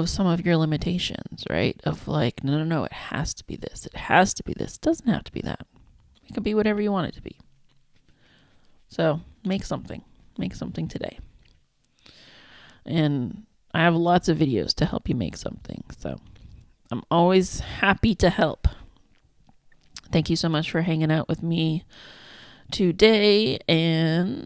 Speaker 1: some of your limitations, right? Of like, no, it has to be this. It has to be this. It doesn't have to be that. It can be whatever you want it to be. So make something today. And I have lots of videos to help you make something. So I'm always happy to help. Thank you so much for hanging out with me today, and